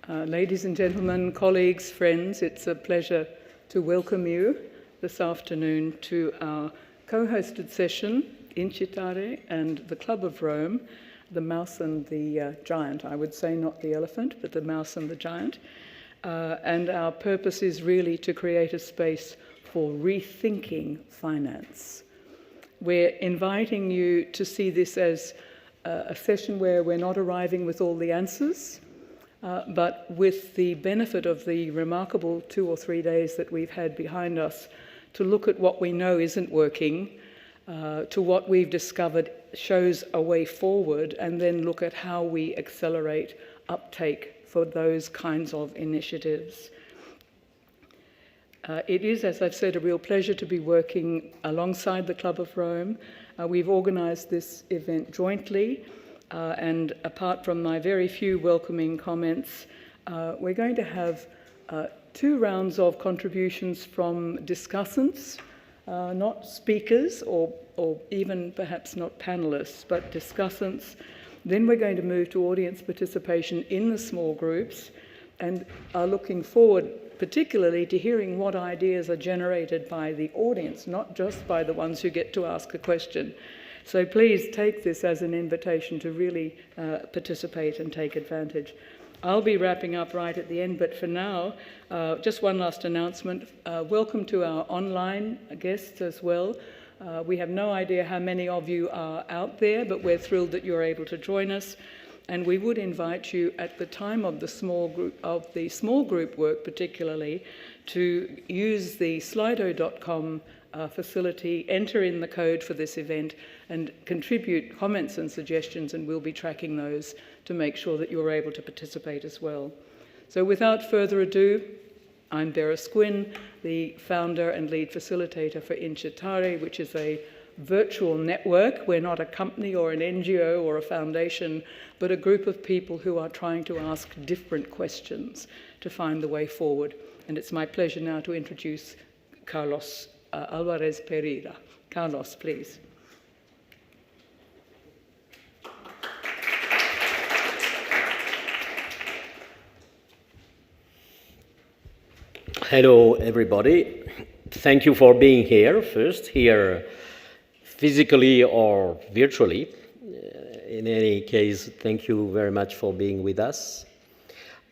Ladies and gentlemen, colleagues, friends, it's a pleasure to welcome you this afternoon to our co-hosted session, Incitare and the Club of Rome, the mouse and the giant. I would say not the elephant, but the mouse and the giant. And our purpose is really to create a space for rethinking finance. We're inviting you to see this as a session where we're not arriving with all the answers, but with the benefit of the remarkable 2 or 3 days that we've had behind us to look at what we know isn't working, to what we've discovered shows a way forward, and then look at how we accelerate uptake for those kinds of initiatives. It is, as I've said, a real pleasure to be working alongside the Club of Rome. We've organised this event jointly, and apart from my very few welcoming comments, we're going to have 2 rounds of contributions from discussants, not speakers or even perhaps not panelists, but discussants. Then we're going to move to audience participation in the small groups and are looking forward particularly to hearing what ideas are generated by the audience, not just by the ones who get to ask a question. So please take this as an invitation to really participate and take advantage. I'll be wrapping up right at the end, but for now, just one last announcement. Welcome to our online guests as well. We have no idea how many of you are out there, but we're thrilled that you're able to join us. And we would invite you at the time of the small group work particularly to use the slido.com facility, enter in the code for this event and contribute comments and suggestions, and we'll be tracking those to make sure that you're able to participate as well. So without further ado, I'm Vera Squinn, the founder and lead facilitator for Incitare, which is a virtual network. We're not a company or an NGO or a foundation, but a group of people who are trying to ask different questions to find the way forward. And it's my pleasure now to introduce Carlos Alvarez Pereira. Carlos, please. Hello, everybody. Thank you for being here, first, here physically or virtually. In any case, thank you very much for being with us.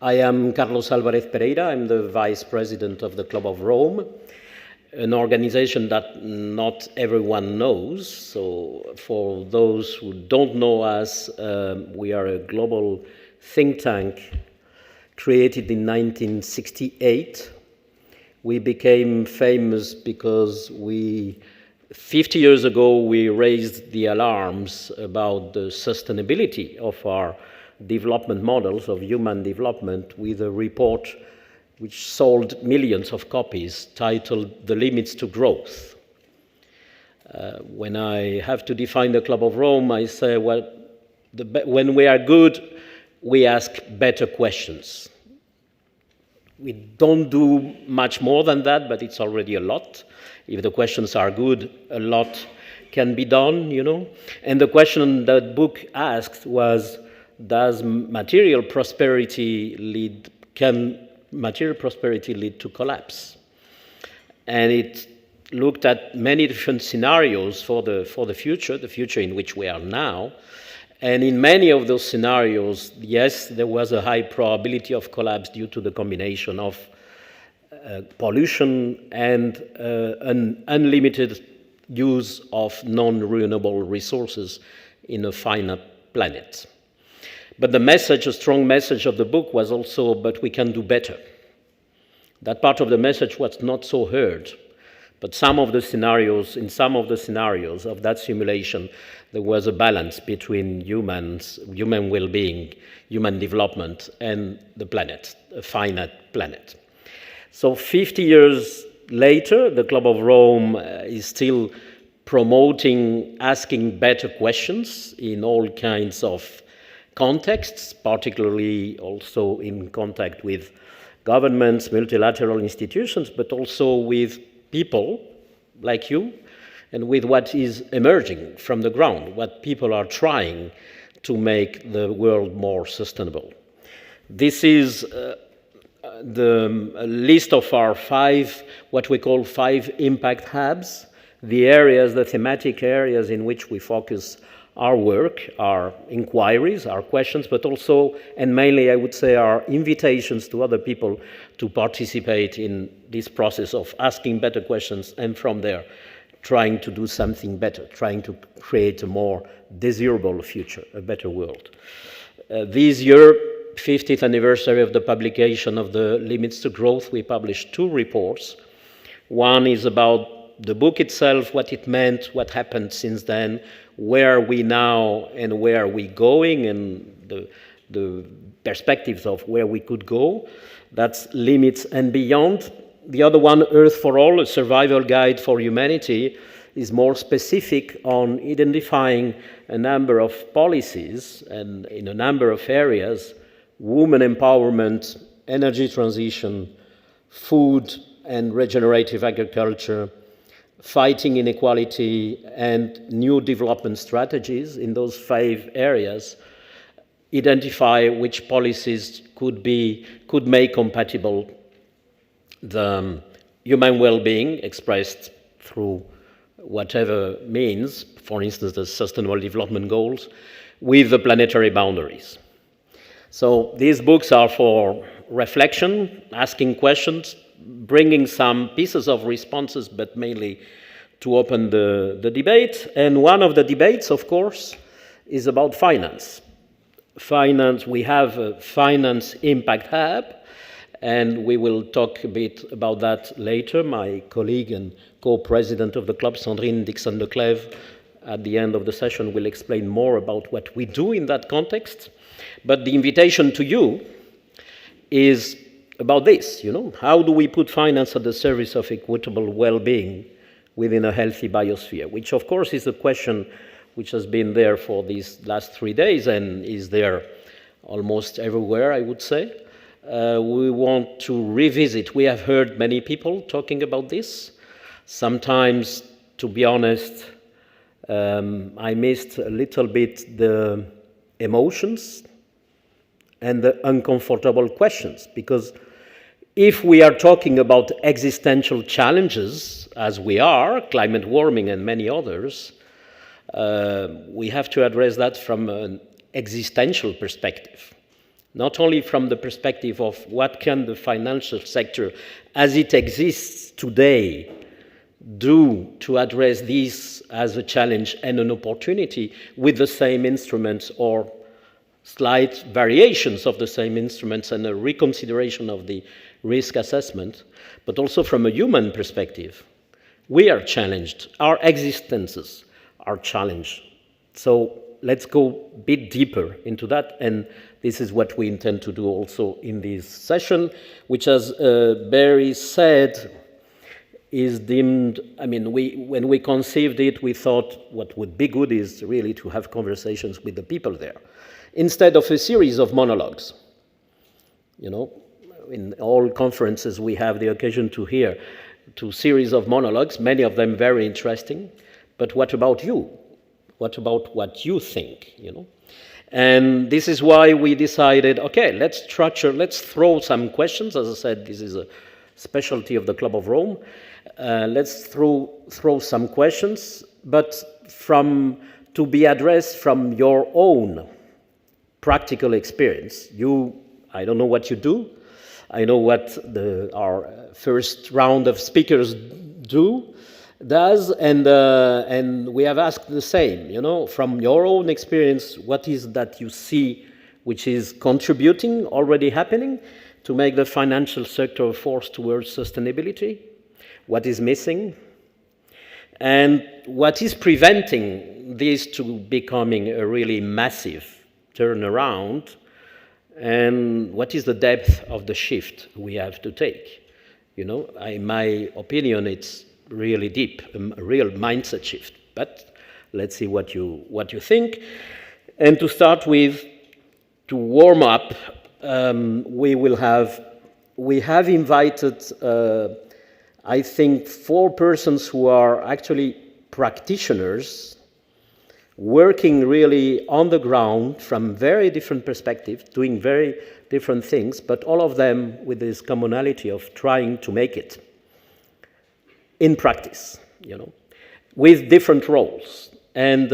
I am Carlos Alvarez Pereira. I'm the Vice President of the Club of Rome, an organization that not everyone knows. So for those who don't know us, we are a global think tank created in 1968. We became famous because 50 years ago, we raised the alarms about the sustainability of our development models of human development with a report which sold millions of copies titled The Limits to Growth. When I have to define the Club of Rome, I say, well, when we are good, we ask better questions. We don't do much more than that, but it's already a lot. If the questions are good, a lot can be done, you know. And the question that book asked was, can material prosperity lead to collapse? And it looked at many different scenarios for the future in which we are now. And in many of those scenarios, yes, there was a high probability of collapse due to the combination of pollution and an unlimited use of non-renewable resources in a finite planet. But the message, a strong message of the book was also, but we can do better. That part of the message was not so heard. But in some of the scenarios of that simulation, there was a balance between human well-being, human development, and the planet, a finite planet. So 50 years later, the Club of Rome is still promoting asking better questions in all kinds of contexts, particularly also in contact with governments, multilateral institutions, but also with people like you, and with what is emerging from the ground, what people are trying to make the world more sustainable. This is the list of our what we call 5 impact hubs, the areas, the thematic areas in which we focus our work, our inquiries, our questions, but also, and mainly I would say, our invitations to other people to participate in this process of asking better questions, and from there trying to do something better, trying to create a more desirable future, a better world. This year, 50th anniversary of the publication of the Limits to Growth, we published 2 reports. One is about the book itself, what it meant, what happened since then, where are we now and where are we going, and the perspectives of where we could go. That's Limits and Beyond. The other one, Earth for All, a survival guide for humanity, is more specific on identifying a number of policies and in a number of areas: women empowerment, energy transition, food and regenerative agriculture, fighting inequality, and new development strategies. In those 5 areas, identify which policies could make compatible the human well-being expressed through whatever means, for instance, the Sustainable Development Goals, with the planetary boundaries. So these books are for reflection, asking questions, bringing some pieces of responses, but mainly to open the debate. And one of the debates, of course, is about finance. Finance, we have a Finance Impact Hub, and we will talk a bit about that later. My colleague and co-president of the club, Sandrine Dixon-Leclève, at the end of the session will explain more about what we do in that context. But the invitation to you is about this, how do we put finance at the service of equitable well-being within a healthy biosphere, which of course is a question which has been there for these last 3 days and is there almost everywhere, I would say. We want to revisit. We have heard many people talking about this. Sometimes, to be honest, I missed a little bit the emotions and the uncomfortable questions, because if we are talking about existential challenges, as we are, climate warming and many others, we have to address that from an existential perspective. Not only from the perspective of what can the financial sector, as it exists today, do to address this as a challenge and an opportunity with the same instruments or slight variations of the same instruments and a reconsideration of the risk assessment, but also from a human perspective. We are challenged. Our existences are challenged. So let's go a bit deeper into that, and this is what we intend to do also in this session, which, as Barry said, is deemed, when we conceived it, we thought what would be good is really to have conversations with the people there, instead of a series of monologues. In all conferences we have the occasion to hear 2 series of monologues, many of them very interesting, but what about you? What about what you think, And this is why we decided, okay, let's throw some questions. As I said, this is a specialty of the Club of Rome. Let's throw some questions, but to be addressed from your own practical experience. I don't know what you do. I know what our first round of speakers does, and we have asked the same. From your own experience, what is that you see which is contributing, already happening, to make the financial sector a force towards sustainability? What is missing? And what is preventing this to becoming a really massive turnaround? And what is the depth of the shift we have to take? In my opinion, it's really deep, a real mindset shift. But let's see what you think. And to start with, to warm up, we have invited, I think, 4 persons who are actually practitioners, working really on the ground from very different perspectives, doing very different things, but all of them with this commonality of trying to make it in practice, with different roles. And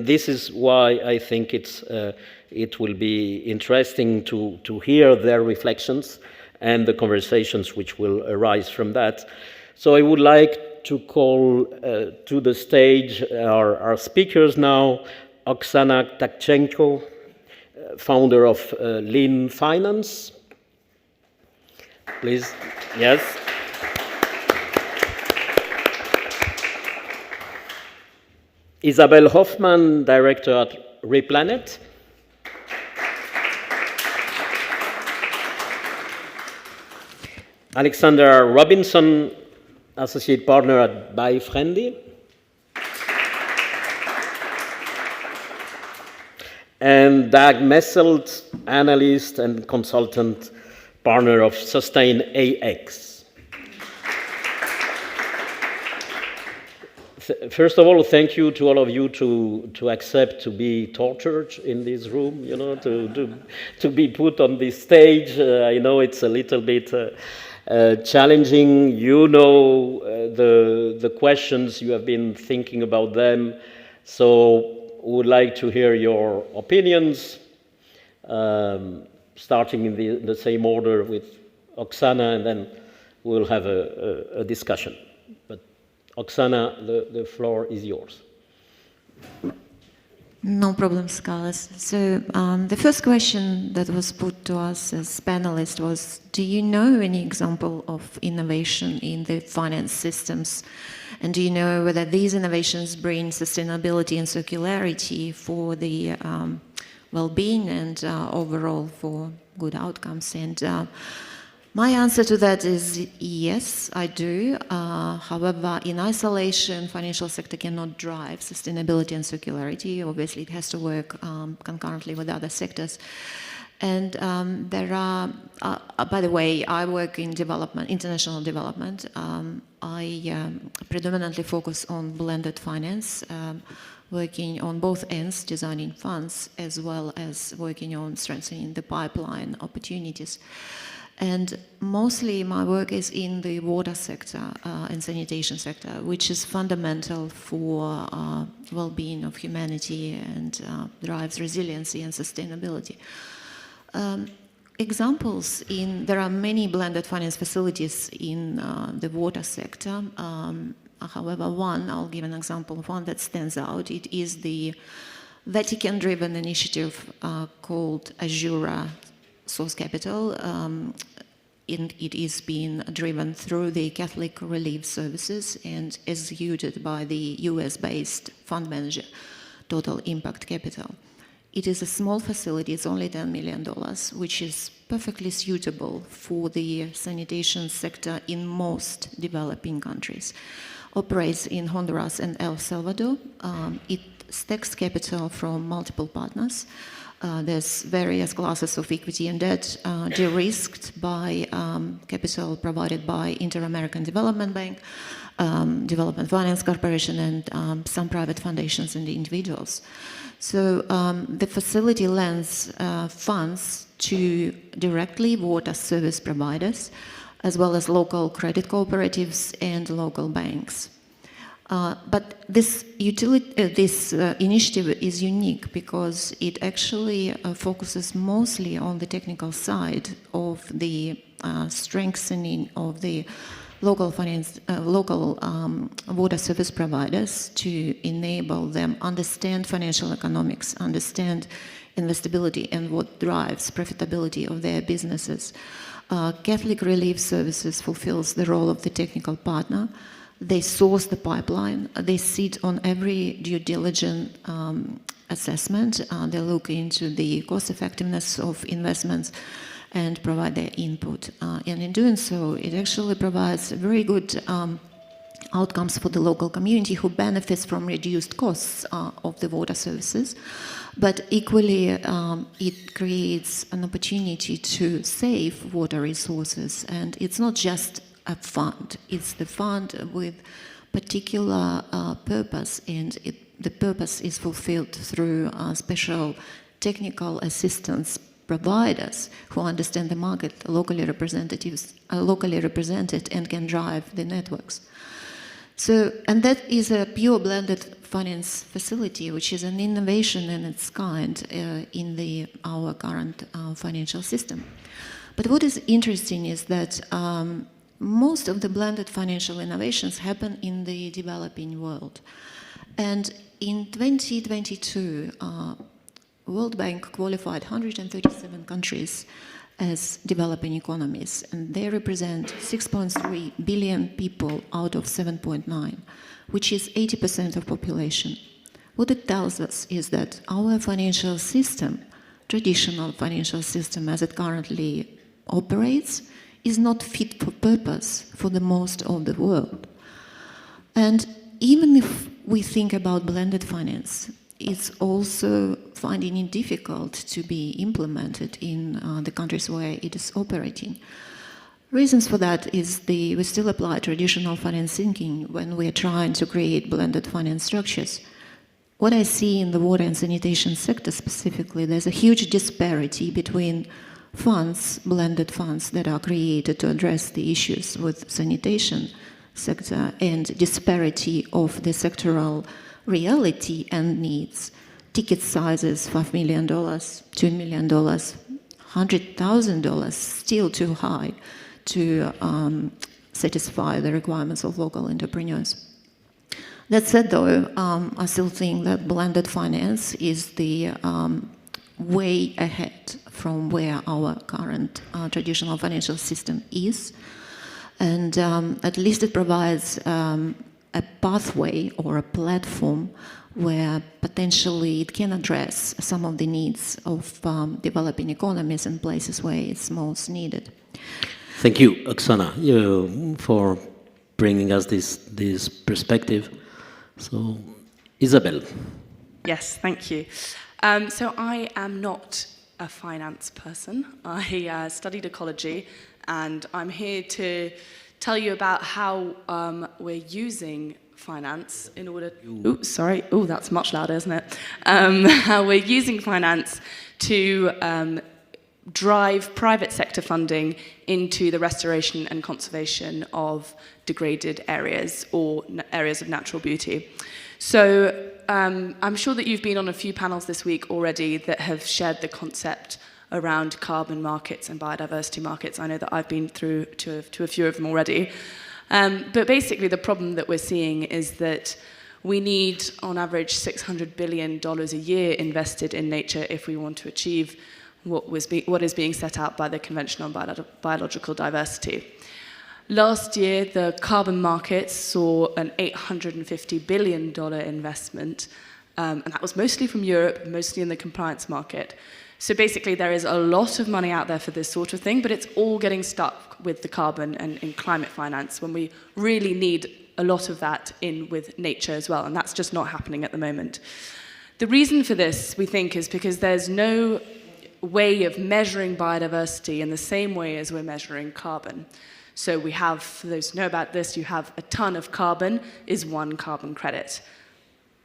this is why I think it will be interesting to hear their reflections and the conversations which will arise from that. So I would like to call to the stage our speakers now, Oksana Tkachenko, founder of Lean Finance. Please, yes. Isabel Hoffman, director at Replanet. Alexander Robinson, associate partner at BuyFriendly. And Doug Messelt, analyst and consultant partner of Sustain AX. First of all, thank you to all of you to accept to be tortured in this room, to be put on this stage. I know it's a little bit challenging. The questions, you have been thinking about them. So we would like to hear your opinions, starting in the same order with Oksana, and then we'll have a discussion. But Oksana, the floor is yours. No problem, Carlos. So the first question that was put to us as panelists was, do you know any example of innovation in the finance systems? And do you know whether these innovations bring sustainability and circularity for the well-being and overall for good outcomes? And my answer to that is yes, I do. However, in isolation, financial sector cannot drive sustainability and circularity. Obviously, it has to work concurrently with other sectors. And there are, by the way, I work in development, international development. I predominantly focus on blended finance, working on both ends, designing funds, as well as working on strengthening the pipeline opportunities. And mostly my work is in the water sector and sanitation sector, which is fundamental for well-being of humanity and drives resiliency and sustainability. Examples there are many blended finance facilities in the water sector. However, I'll give an example of one that stands out. It is the Vatican-driven initiative called Azura Source Capital. It is being driven through the Catholic Relief Services and executed by the US-based fund manager, Total Impact Capital. It is a small facility, it's only $10 million, which is perfectly suitable for the sanitation sector in most developing countries. Operates in Honduras and El Salvador. It stacks capital from multiple partners. There's various classes of equity and debt de-risked by capital provided by Inter-American Development Bank, Development Finance Corporation, and some private foundations and individuals. So the facility lends funds to directly water service providers, as well as local credit cooperatives and local banks. But this initiative is unique because it actually focuses mostly on the technical side of the strengthening of the local water service providers to enable them understand financial economics, understand investability and what drives profitability of their businesses. Catholic Relief Services fulfills the role of the technical partner. They source the pipeline. They sit on every due diligence assessment. They look into the cost effectiveness of investments and provide their input. And in doing so, it actually provides very good outcomes for the local community who benefits from reduced costs of the water services. But equally, it creates an opportunity to save water resources. And it's not just a fund. It's the fund with particular purpose, and the purpose is fulfilled through special technical assistance providers who understand the market, locally representatives are locally represented and can drive the networks. So, and that is a pure blended finance facility, which is an innovation in its kind in our current financial system. But what is interesting is that most of the blended financial innovations happen in the developing world. And in 2022, World Bank qualified 137 countries as developing economies, and they represent 6.3 billion people out of 7.9, which is 80% of population. What it tells us is that our financial system, traditional financial system as it currently operates, is not fit for purpose for the most of the world. And even if we think about blended finance, it's also finding it difficult to be implemented in the countries where it is operating. Reasons for that is we still apply traditional finance thinking when we are trying to create blended finance structures. What I see in the water and sanitation sector specifically, there's a huge disparity between funds, blended funds that are created to address the issues with sanitation sector, and disparity of the sectoral reality and needs. Ticket sizes, $5 million, $2 million, $100,000, still too high to satisfy the requirements of local entrepreneurs. That said, though, I still think that blended finance is the way ahead from where our current traditional financial system is. And at least it provides a pathway or a platform where potentially it can address some of the needs of developing economies in places where it's most needed. Thank you, Oksana, for bringing us this perspective. So, Isabel. Yes, thank you. So I am not a finance person. I studied ecology, and I'm here to tell you about how we're using finance in order... that's much louder, isn't it? How we're using finance to drive private sector funding into the restoration and conservation of degraded areas or areas of natural beauty. So I'm sure that you've been on a few panels this week already that have shared the concept around carbon markets and biodiversity markets. I know that I've been through to a few of them already. But basically the problem that we're seeing is that we need, on average, $600 billion a year invested in nature if we want to achieve what is being set out by the Convention on Biological Diversity. Last year, the carbon markets saw an $850 billion investment, and that was mostly from Europe, mostly in the compliance market. So basically, there is a lot of money out there for this sort of thing, but it's all getting stuck with the carbon and in climate finance when we really need a lot of that in with nature as well, and that's just not happening at the moment. The reason for this, we think, is because there's no way of measuring biodiversity in the same way as we're measuring carbon. So we have, for those who know about this, you have a ton of carbon is one carbon credit.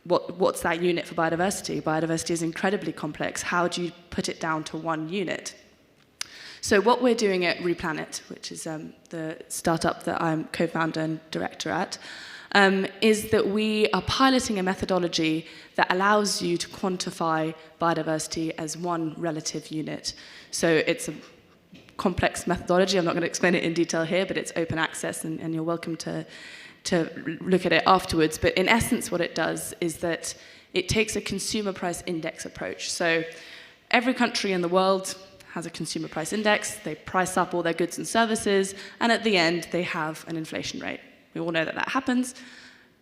What's that unit for biodiversity? Biodiversity is incredibly complex. How do you put it down to one unit? So what we're doing at Replanet, which is the startup that I'm co-founder and director at, is that we are piloting a methodology that allows you to quantify biodiversity as one relative unit. So it's a complex methodology. I'm not going to explain it in detail here, but it's open access, and you're welcome to look at it afterwards. But in essence, what it does is that it takes a consumer price index approach. So every country in the world has a consumer price index. They price up all their goods and services, and at the end, they have an inflation rate. We all know that that happens,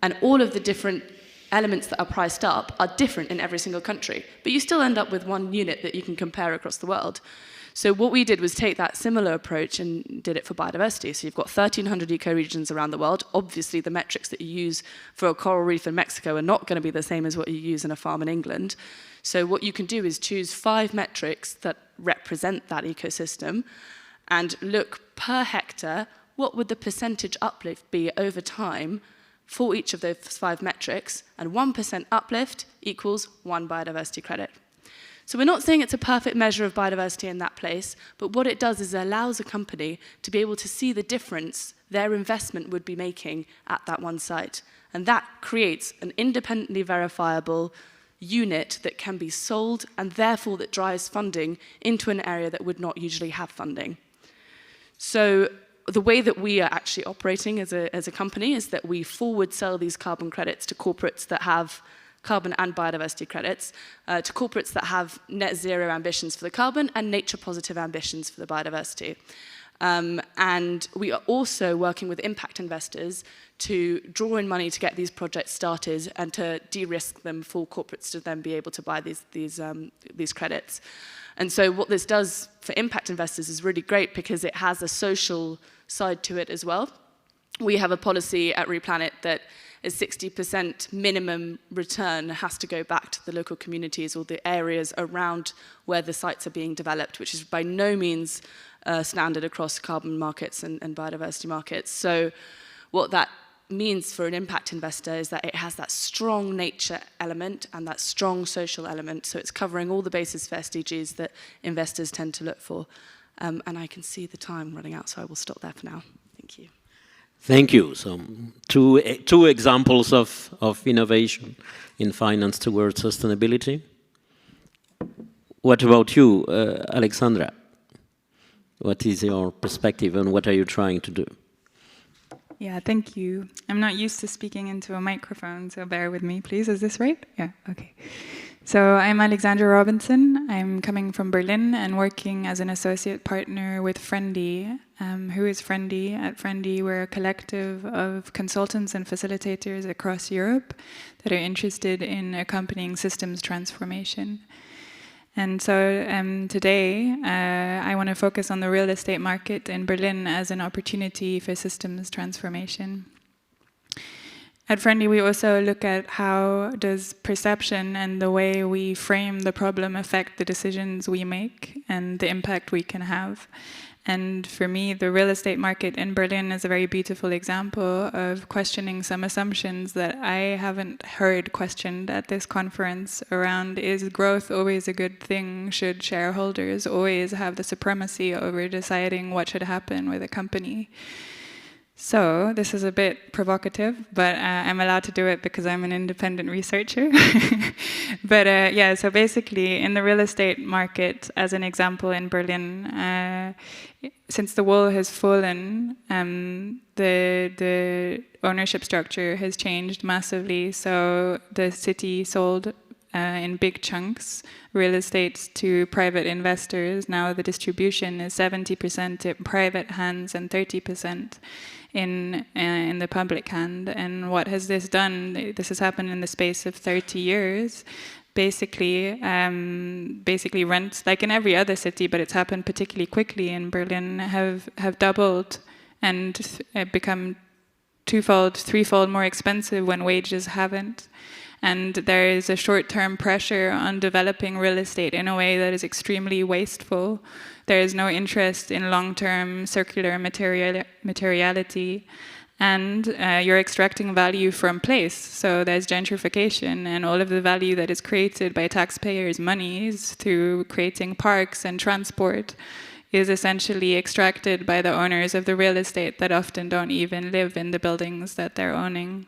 and all of the different elements that are priced up are different in every single country, but you still end up with one unit that you can compare across the world. So what we did was take that similar approach and did it for biodiversity. So you've got 1,300 ecoregions around the world. Obviously, the metrics that you use for a coral reef in Mexico are not going to be the same as what you use in a farm in England. So what you can do is choose 5 metrics that represent that ecosystem and look per hectare, what would the percentage uplift be over time for each of those 5 metrics, and 1% uplift equals 1 biodiversity credit. So we're not saying it's a perfect measure of biodiversity in that place, but what it does is it allows a company to be able to see the difference their investment would be making at that one site. And that creates an independently verifiable unit that can be sold and therefore that drives funding into an area that would not usually have funding. So the way that we are actually operating as a company is that we forward sell these carbon credits to corporates that have carbon and biodiversity credits, to corporates that have net zero ambitions for the carbon and nature positive ambitions for the biodiversity. And we are also working with impact investors to draw in money to get these projects started and to de-risk them for corporates to then be able to buy these credits. And so what this does for impact investors is really great because it has a social side to it as well. We have a policy at Replanet that a 60% minimum return has to go back to the local communities or the areas around where the sites are being developed, which is by no means standard across carbon markets and biodiversity markets. So what that means for an impact investor is that it has that strong nature element and that strong social element. So it's covering all the bases for SDGs that investors tend to look for. And I can see the time running out, so I will stop there for now. Thank you. Thank you. So two examples of innovation in finance towards sustainability. What about you, Alexandra? What is your perspective and what are you trying to do? Yeah, thank you. I'm not used to speaking into a microphone, so bear with me, please. Is this right? Yeah, okay. So I'm Alexandra Robinson. I'm coming from Berlin and working as an associate partner with Friendly. Who is Friendly? At Friendly, we're a collective of consultants and facilitators across Europe that are interested in accompanying systems transformation. And so today, I want to focus on the real estate market in Berlin as an opportunity for systems transformation. At Friendly, we also look at how does perception and the way we frame the problem affect the decisions we make and the impact we can have. And for me, the real estate market in Berlin is a very beautiful example of questioning some assumptions that I haven't heard questioned at this conference around, is growth always a good thing? Should shareholders always have the supremacy over deciding what should happen with a company? So this is a bit provocative, but I'm allowed to do it because I'm an independent researcher. But yeah, so basically in the real estate market, as an example in Berlin, since the wall has fallen, the ownership structure has changed massively. So the city sold in big chunks real estate to private investors. Now the distribution is 70% in private hands and 30% in the public hand. And what has this done? This has happened in the space of 30 years. Basically rents, like in every other city, but it's happened particularly quickly in Berlin, have doubled and become twofold, threefold more expensive when wages haven't. And there is a short-term pressure on developing real estate in a way that is extremely wasteful. There is no interest in long-term circular materiality. And you're extracting value from place. So there's gentrification, and all of the value that is created by taxpayers' monies through creating parks and transport is essentially extracted by the owners of the real estate that often don't even live in the buildings that they're owning.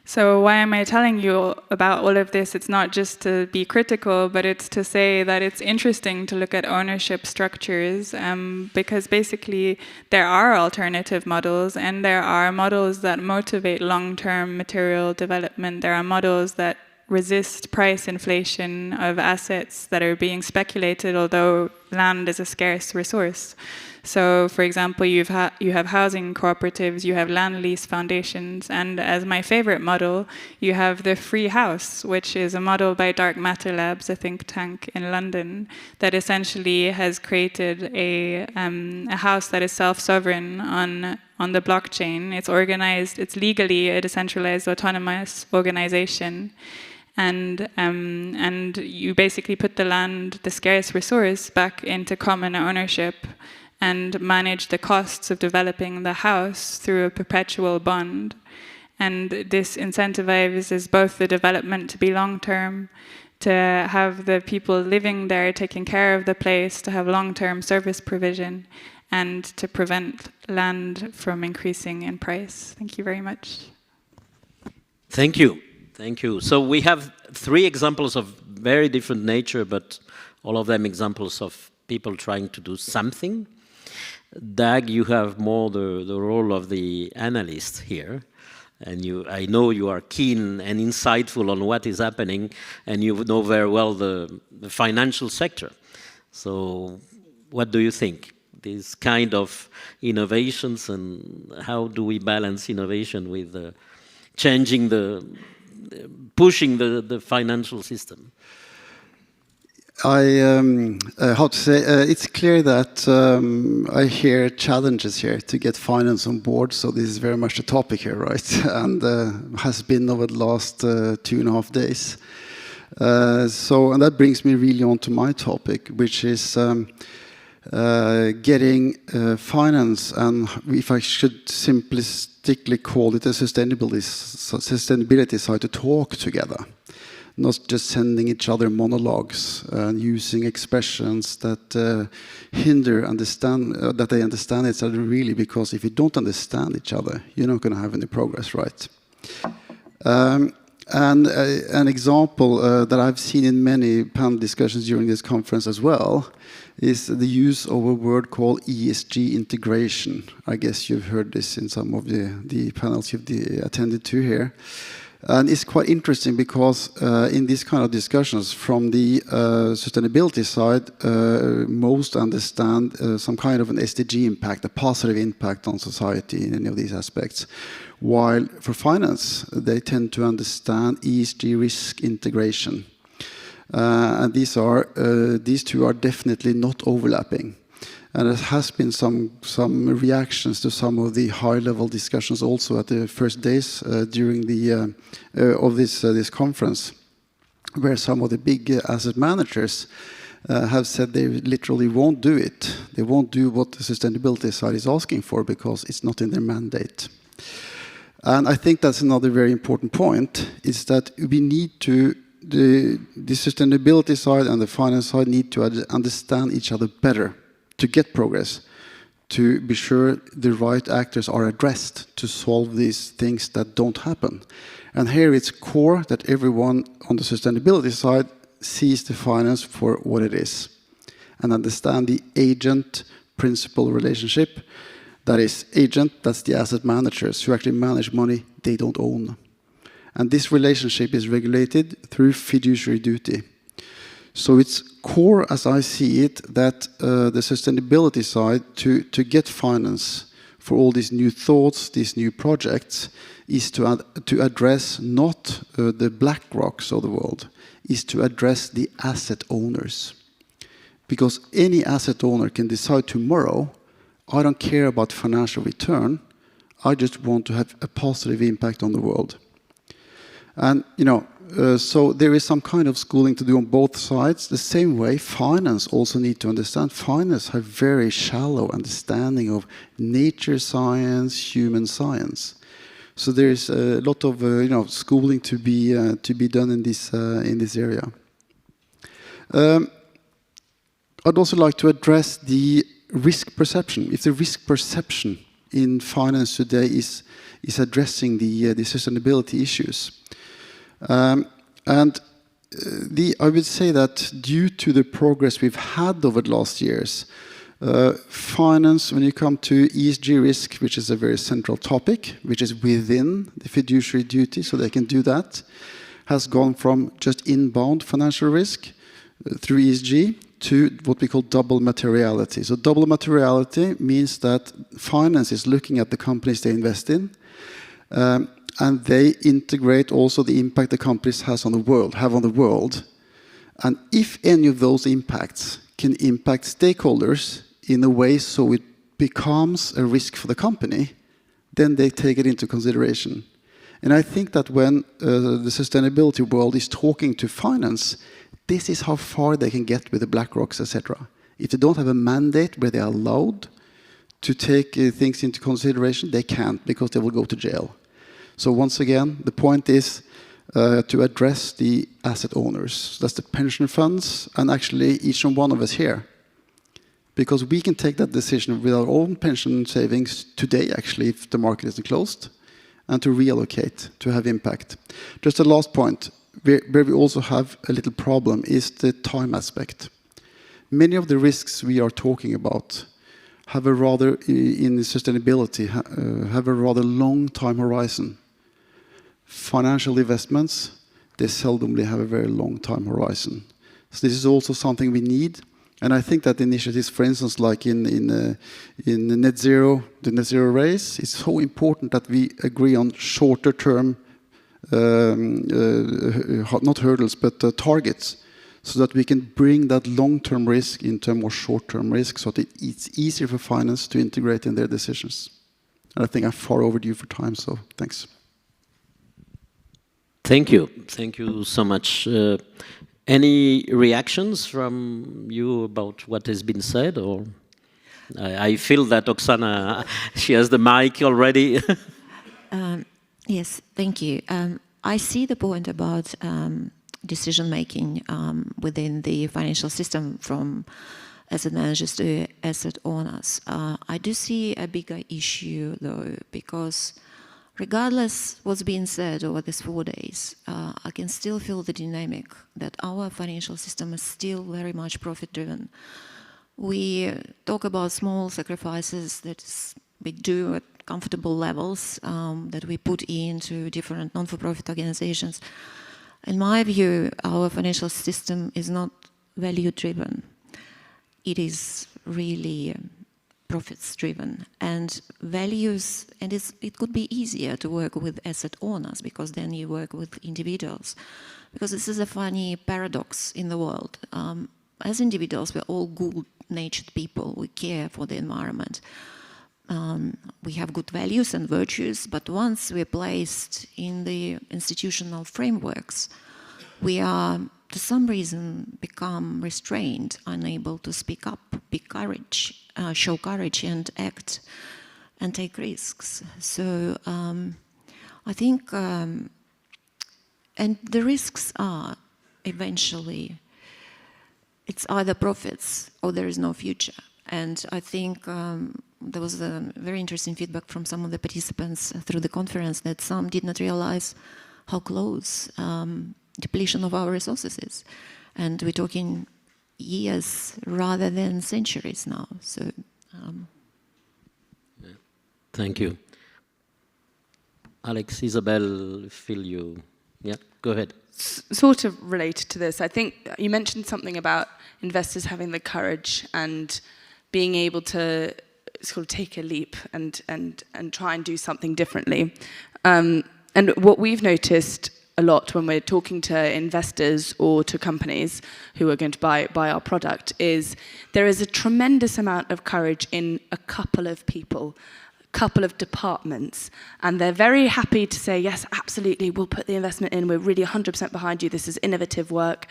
So why am I telling you about all of this? It's not just to be critical, but it's to say that it's interesting to look at ownership structures, because basically there are alternative models, and there are models that motivate long-term material development. There are models that resist price inflation of assets that are being speculated, although land is a scarce resource. So, for example, you have housing cooperatives, you have land lease foundations, and as my favorite model, you have the free house, which is a model by Dark Matter Labs, a think tank in London, that essentially has created a house that is self-sovereign on the blockchain. It's organized, it's legally a decentralized autonomous organization. And you basically put the land, the scarce resource, back into common ownership and manage the costs of developing the house through a perpetual bond. And this incentivizes both the development to be long-term, to have the people living there taking care of the place, to have long-term service provision, and to prevent land from increasing in price. Thank you very much. Thank you. Thank you. So we have 3 examples of very different nature, but all of them examples of people trying to do something. Dag, you have more the role of the analyst here. And I know you are keen and insightful on what is happening, and you know very well the financial sector. So what do you think? These kind of innovations, and how do we balance innovation with pushing the financial system? How to say, it's clear that I hear challenges here to get finance on board, so this is very much the topic here, right? And has been over the last 2.5 days. And that brings me really on to my topic, which is getting finance, and if I should simplistically call it a sustainability side, to talk together. Not just sending each other monologues and using expressions that hinder that they understand each other really, because if you don't understand each other, you're not going to have any progress, right? And an example that I've seen in many panel discussions during this conference as well is the use of a word called ESG integration. I guess you've heard this in some of the panels you've attended to here. And it's quite interesting because in these kind of discussions from the sustainability side, most understand some kind of an SDG impact, a positive impact on society in any of these aspects. While for finance, they tend to understand ESG risk integration. And these two are definitely not overlapping. And there has been some reactions to some of the high-level discussions also at the first days during of this conference, where some of the big asset managers have said they literally won't do it. They won't do what the sustainability side is asking for because it's not in their mandate. And I think that's another very important point, is that we need to, the sustainability side and the finance side need to understand each other better to get progress, to be sure the right actors are addressed to solve these things that don't happen. And here it's core that everyone on the sustainability side sees the finance for what it is and understand the agent-principal relationship. That is, agent, that's the asset managers who actually manage money they don't own. And this relationship is regulated through fiduciary duty. So it's core, as I see it, that the sustainability side, to get finance for all these new thoughts, these new projects, is to address not the BlackRocks of the world, is to address the asset owners. Because any asset owner can decide tomorrow, I don't care about financial return, I just want to have a positive impact on the world. And, so there is some kind of schooling to do on both sides. The same way, finance also need to understand. Finance have very shallow understanding of nature science, human science. So there is a lot of schooling to be done in this area. I'd also like to address the risk perception. If the risk perception in finance today is addressing the sustainability issues. I would say that due to the progress we've had over the last years, finance, when you come to ESG risk, which is a very central topic, which is within the fiduciary duty, so they can do that, has gone from just inbound financial risk through ESG to what we call double materiality. So double materiality means that finance is looking at the companies they invest in, and they integrate also the impact the companies have on the world. And if any of those impacts can impact stakeholders in a way so it becomes a risk for the company, then they take it into consideration. And I think that when the sustainability world is talking to finance, this is how far they can get with the BlackRocks, etc. If they don't have a mandate where they are allowed to take things into consideration, they can't, because they will go to jail. So once again, the point is to address the asset owners. That's the pension funds and actually each and one of us here. Because we can take that decision with our own pension savings today, actually, if the market isn't closed, and to reallocate, to have impact. Just a last point, where we also have a little problem is the time aspect. Many of the risks we are talking about have a rather, in sustainability, have a rather long time horizon. Financial investments, they seldomly have a very long time horizon. So this is also something we need. And I think that initiatives, for instance, like in the net zero race, it's so important that we agree on shorter term, not hurdles, but targets, so that we can bring that long-term risk into a more short-term risk, so that it's easier for finance to integrate in their decisions. And I think I'm far overdue for time, so thanks. Thank you. Thank you so much. Any reactions from you about what has been said? Or I feel that Oksana, she has the mic already. Yes, thank you. I see the point about decision-making within the financial system from asset managers to asset owners. I do see a bigger issue, though, because regardless what's being said over these 4 days, I can still feel the dynamic that our financial system is still very much profit-driven. We talk about small sacrifices that we do at comfortable levels that we put into different non-for-profit organizations. In my view, our financial system is not value-driven. It is really profits-driven, and values, and it could be easier to work with asset owners because then you work with individuals. Because this is a funny paradox in the world. As individuals, we're all good-natured people. We care for the environment. We have good values and virtues, but once we're placed in the institutional frameworks, we are, to some reason, become restrained, unable to speak up, show courage and act and take risks. So I think, and the risks are eventually, it's either profits or there is no future. And I think there was a very interesting feedback from some of the participants through the conference that some did not realize how close depletion of our resources is. And we're talking years rather than centuries now. So, Thank you. Alex, Isabel, feel you. Yeah, go ahead. Sort of related to this, I think you mentioned something about investors having the courage and being able to sort of take a leap and try and do something differently. And what we've noticed a lot when we're talking to investors or to companies who are going to buy our product is there is a tremendous amount of courage in a couple of people, a couple of departments, and they're very happy to say, yes, absolutely, we'll put the investment in, we're really 100% behind you, this is innovative work.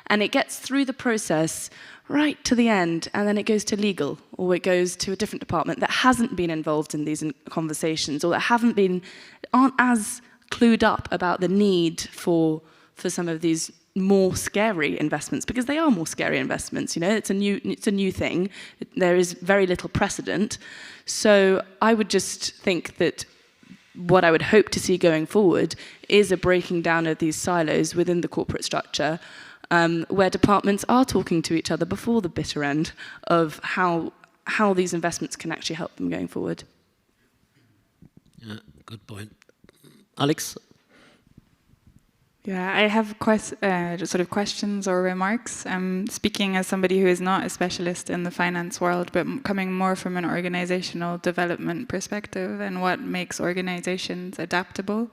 And it gets through the process right to the end, and then it goes to legal, or it goes to a different department that hasn't been involved in these conversations, or that aren't as clued up about the need for some of these more scary investments, because they are more scary investments. You know, it's a new thing. There is very little precedent. So I would just think that what I would hope to see going forward is a breaking down of these silos within the corporate structure, where departments are talking to each other before the bitter end of how these investments can actually help them going forward. Yeah, good point. Alex? Yeah, I have sort of questions or remarks. I'm speaking as somebody who is not a specialist in the finance world, but coming more from an organizational development perspective, and what makes organizations adaptable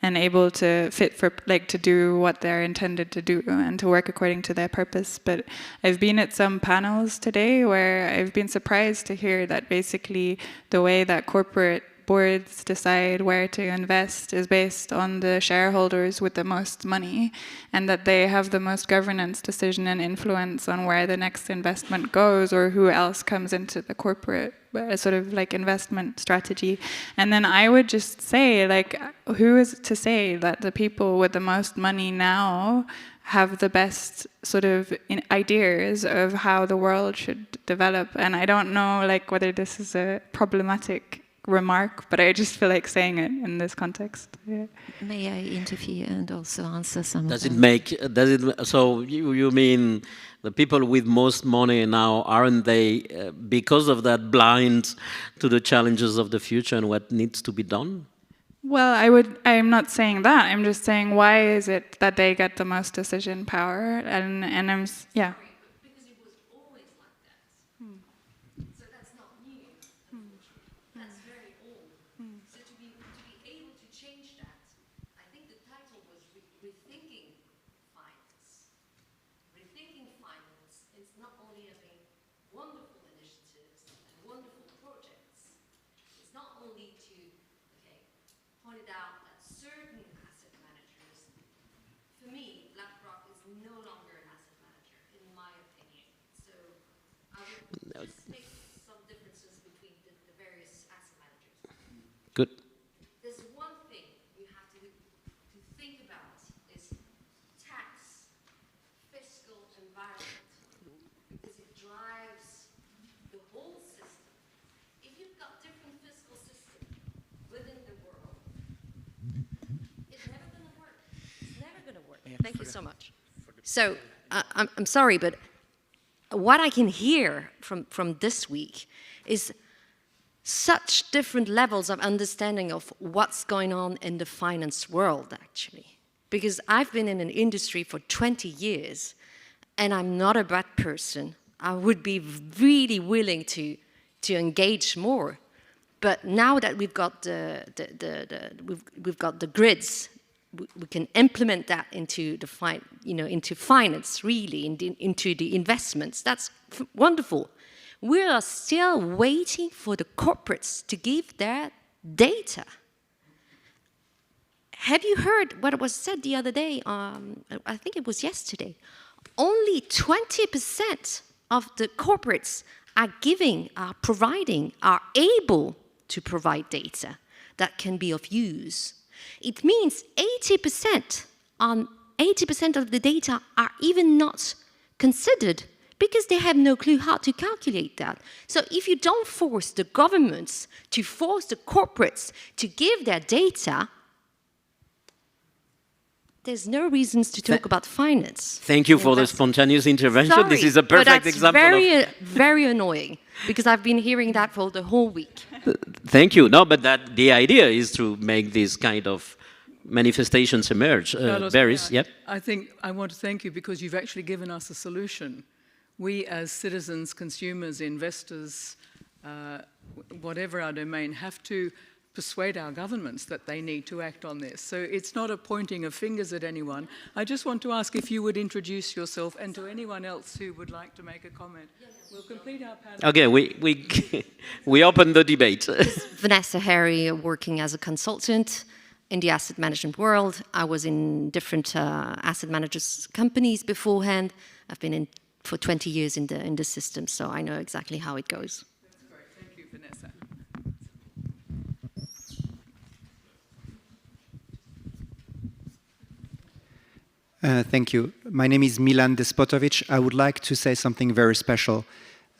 and able to fit for, to do what they're intended to do and to work according to their purpose. But I've been at some panels today where I've been surprised to hear that basically the way that corporate boards decide where to invest is based on the shareholders with the most money, and that they have the most governance, decision, and influence on where the next investment goes or who else comes into the corporate sort of like investment strategy. And then I would just say, like, who is to say that the people with the most money now have the best sort of ideas of how the world should develop? And I don't know, like, whether this is a problematic remark, but I just feel like saying it in this context. Yeah. May I interfere and also answer some Does of it them? make, so you mean the people with most money now, aren't they, because of that, blind to the challenges of the future and what needs to be done? Well, I'm not saying that. I'm just saying, why is it that they get the most decision power? And yeah. Because it was always like that. So that's not new, unfortunately. That's very old. So to be able to change that, I think the title was Rethinking Finance. Rethinking finance is not only having wonderful initiatives and wonderful projects. It's not only to, pointed out that certain asset managers, for me, BlackRock is no longer an asset manager, in my opinion. So I would just make some differences between the various asset managers. Good. There's one thing you have to think about is tax, fiscal environment, because it drives the whole system. If you've got different fiscal systems within the world, it's never going to work. It's never going to work. Thank you so much. So I'm sorry, but what I can hear from this week is such different levels of understanding of what's going on in the finance world, actually. Because I've been in an industry for 20 years, and I'm not a bad person. I would be really willing to engage more. But now that we've got we've got the grids, we can implement that into the into finance, really, into the investments. That's wonderful. We are still waiting for the corporates to give their data. Have you heard what was said the other day? I think it was yesterday. Only 20% of the corporates are able to provide data that can be of use. It means 80% of the data are even not considered because they have no clue how to calculate that. So if you don't force the governments to force the corporates to give their data, there's no reasons to talk about finance. Thank you for the spontaneous intervention. Sorry, this is a perfect example. Very, very annoying, because I've been hearing that for the whole week. Thank you. No, but the idea is to make these kind of manifestations emerge. Beris, yep. I think I want to thank you because you've actually given us a solution. We as citizens, consumers, investors, whatever our domain, have to persuade our governments that they need to act on this. So it's not a pointing of fingers at anyone. I just want to ask if you would introduce yourself and to anyone else who would like to make a comment. We'll complete our panel. Okay, we open the debate. Vanessa Harry, working as a consultant in the asset management world. I was in different asset managers companies beforehand. I've been in for 20 years in the system, so I know exactly how it goes. That's great. Thank you, Vanessa. Thank you. My name is Milan Despotovic. I would like to say something very special.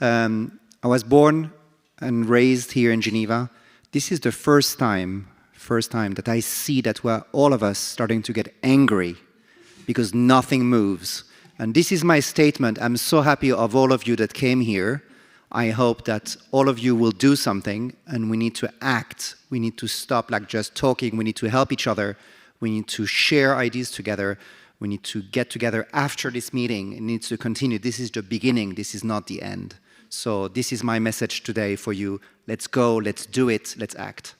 I was born and raised here in Geneva. This is the first time that I see that we're all of us starting to get angry because nothing moves. And this is my statement. I'm so happy of all of you that came here. I hope that all of you will do something, and we need to act. We need to stop like just talking. We need to help each other. We need to share ideas together. We need to get together after this meeting. It needs to continue. This is the beginning. This is not the end. So this is my message today for you. Let's go. Let's do it. Let's act.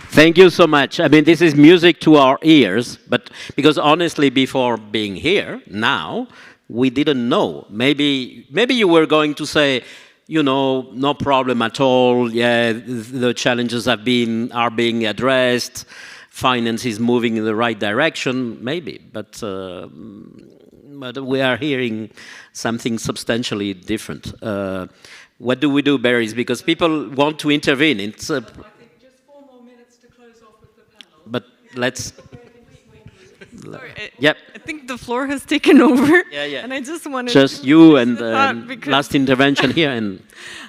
Thank you so much. I mean, this is music to our ears, but because honestly, before being here, now, we didn't know. Maybe you were going to say, you know, no problem at all. Yeah, the challenges are being addressed. Finance is moving in the right direction, maybe, but we are hearing something substantially different. What do we do, Barry? Because people want to intervene. It's I think just 4 more minutes to close off with the panel. but let's. Sorry, Yep. I think the floor has taken over. Yeah, yeah. And I just wanted Just to you finish and the thought because- last intervention here, and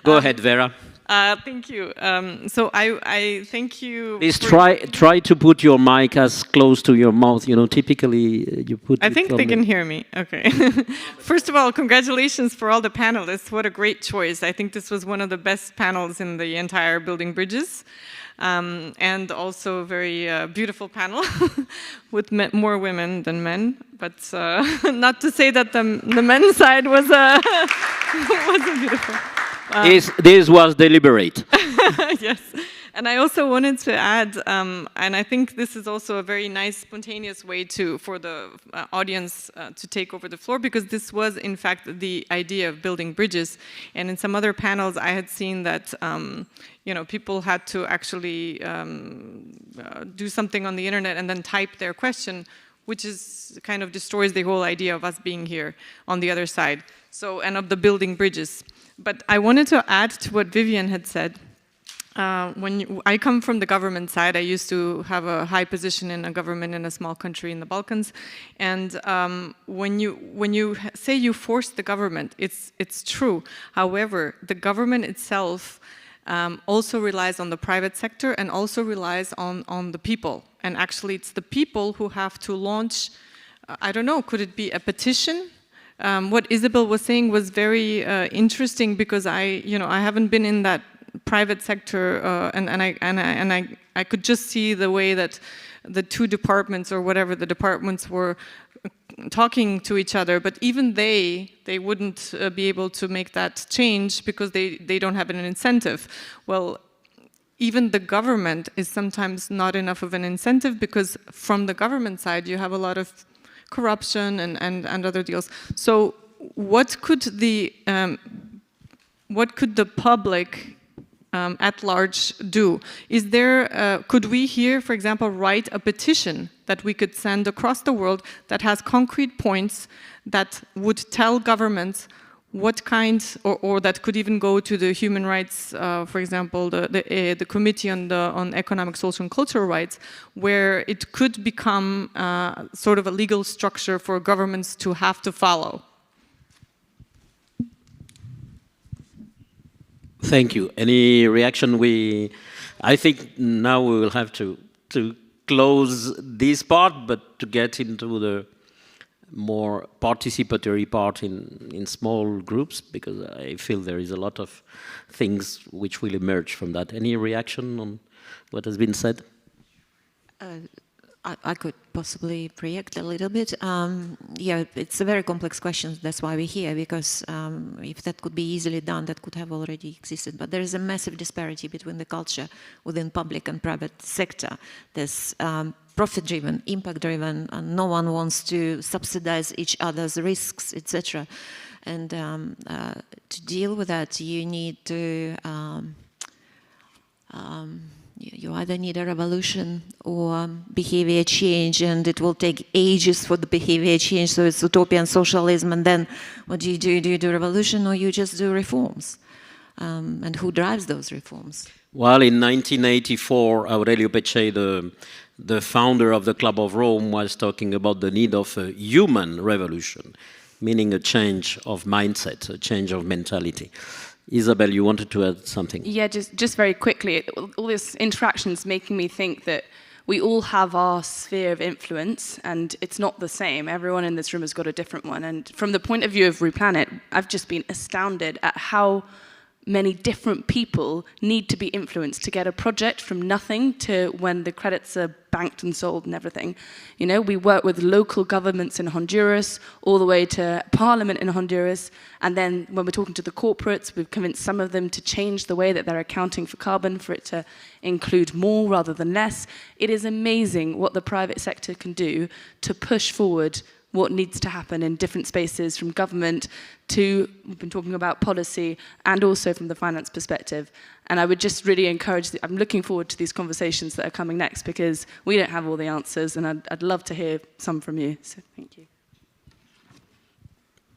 go ahead, Vera. Thank you. So I thank you. Please for- try to put your mic as close to your mouth. You know, typically you put. I it think from they the- can hear me. Okay. First of all, congratulations for all the panelists. What a great choice. I think this was one of the best panels in the entire Building Bridges. And also a very beautiful panel with more women than men. But not to say that the men's side was wasn't beautiful. This was deliberate. Yes. And I also wanted to add, and I think this is also a very nice, spontaneous way for the audience to take over the floor, because this was, in fact, the idea of building bridges. And in some other panels, I had seen that, people had to actually do something on the internet and then type their question, which is kind of destroys the whole idea of us being here on the other side. So, and of the building bridges. But I wanted to add to what Vivian had said. I come from the government side. I used to have a high position in a government in a small country in the Balkans, and when you say you force the government, it's true. However, the government itself also relies on the private sector and also relies on the people. And actually, it's the people who have to launch. I don't know. Could it be a petition? What Isabel was saying was very interesting, because I haven't been in that private sector, and I could just see the way that the two departments, or whatever the departments, were talking to each other. But even they wouldn't be able to make that change because they don't have an incentive. Well, even the government is sometimes not enough of an incentive, because from the government side you have a lot of corruption and other deals. So what could the public at large do? Is there, could we here, for example, write a petition that we could send across the world that has concrete points that would tell governments what kind, or that could even go to the human rights, for example, the Committee on Economic, Social and Cultural Rights, where it could become sort of a legal structure for governments to have to follow? Thank you. Any reaction? I think now we will have to close this part, but to get into the more participatory part in small groups, because I feel there is a lot of things which will emerge from that. Any reaction on what has been said? I could possibly react a little bit. Yeah, it's a very complex question. That's why we're here, because if that could be easily done, that could have already existed. But there is a massive disparity between the culture within public and private sector. There's profit-driven, impact-driven, and no one wants to subsidize each other's risks, etc. And to deal with that, you need to you either need a revolution or behavior change, and it will take ages for the behavior change. So it's utopian socialism, and then what do you do? Do you do revolution, or you just do reforms? And who drives those reforms? Well, in 1984, Aurelio Peccei, the founder of the Club of Rome, was talking about the need of a human revolution, meaning a change of mindset, a change of mentality. Isabel, you wanted to add something? Yeah, just very quickly. All this interaction is making me think that we all have our sphere of influence, and it's not the same. Everyone in this room has got a different one. And from the point of view of Replanet, I've just been astounded at how many different people need to be influenced to get a project from nothing to when the credits are banked and sold and everything. You know, we work with local governments in Honduras all the way to parliament in Honduras, and then when we're talking to the corporates, we've convinced some of them to change the way that they're accounting for carbon, for it to include more rather than less. It is amazing what the private sector can do to push forward what needs to happen in different spaces, from government to, we've been talking about policy, and also from the finance perspective. And I would just really encourage, I'm looking forward to these conversations that are coming next, because we don't have all the answers, and I'd love to hear some from you. So thank you.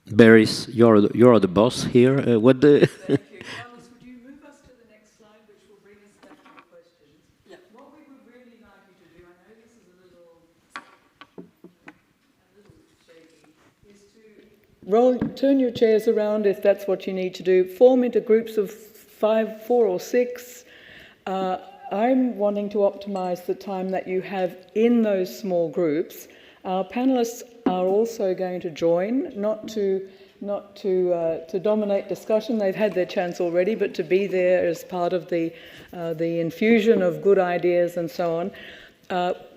Beris, you're the boss here. What the? Thank you. Carlos, would you move us to the next slide, which will bring us back to the questions? Yeah. What we would really like you to do, I know this is a little shaky, is to turn your chairs around if that's what you need to do. Form into groups of 5, 4 or 6. I'm wanting to optimize the time that you have in those small groups. Our panelists are also going to join, not to dominate discussion. They've had their chance already, but to be there as part of the infusion of good ideas and so on.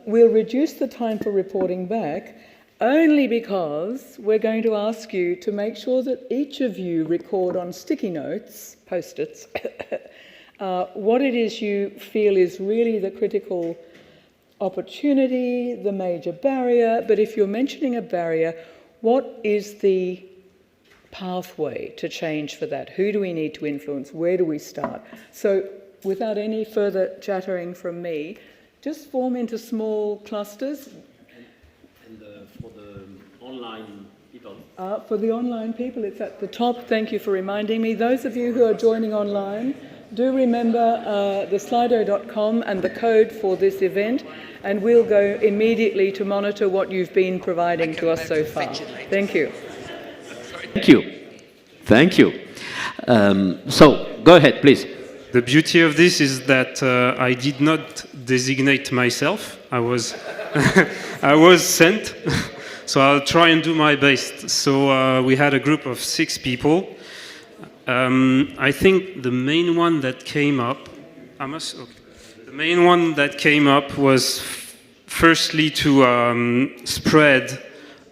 We'll reduce the time for reporting back only because we're going to ask you to make sure that each of you record on sticky notes, post-its, what it is you feel is really the critical opportunity, the major barrier. But if you're mentioning a barrier, what is the pathway to change for that? Who do we need to influence? Where do we start? So without any further chattering from me, just form into small clusters. And for the online people? For the online people, it's at the top. Thank you for reminding me. Those of you who are joining online, do remember the slido.com and the code for this event, and we'll go immediately to monitor what you've been providing to us so far. Thank you. Thank you. Thank you. So, go ahead, please. The beauty of this is that I did not designate myself. I was, I was sent, so I'll try and do my best. So we had a group of 6 people. I think the main one that came up, the main one that came up was firstly to spread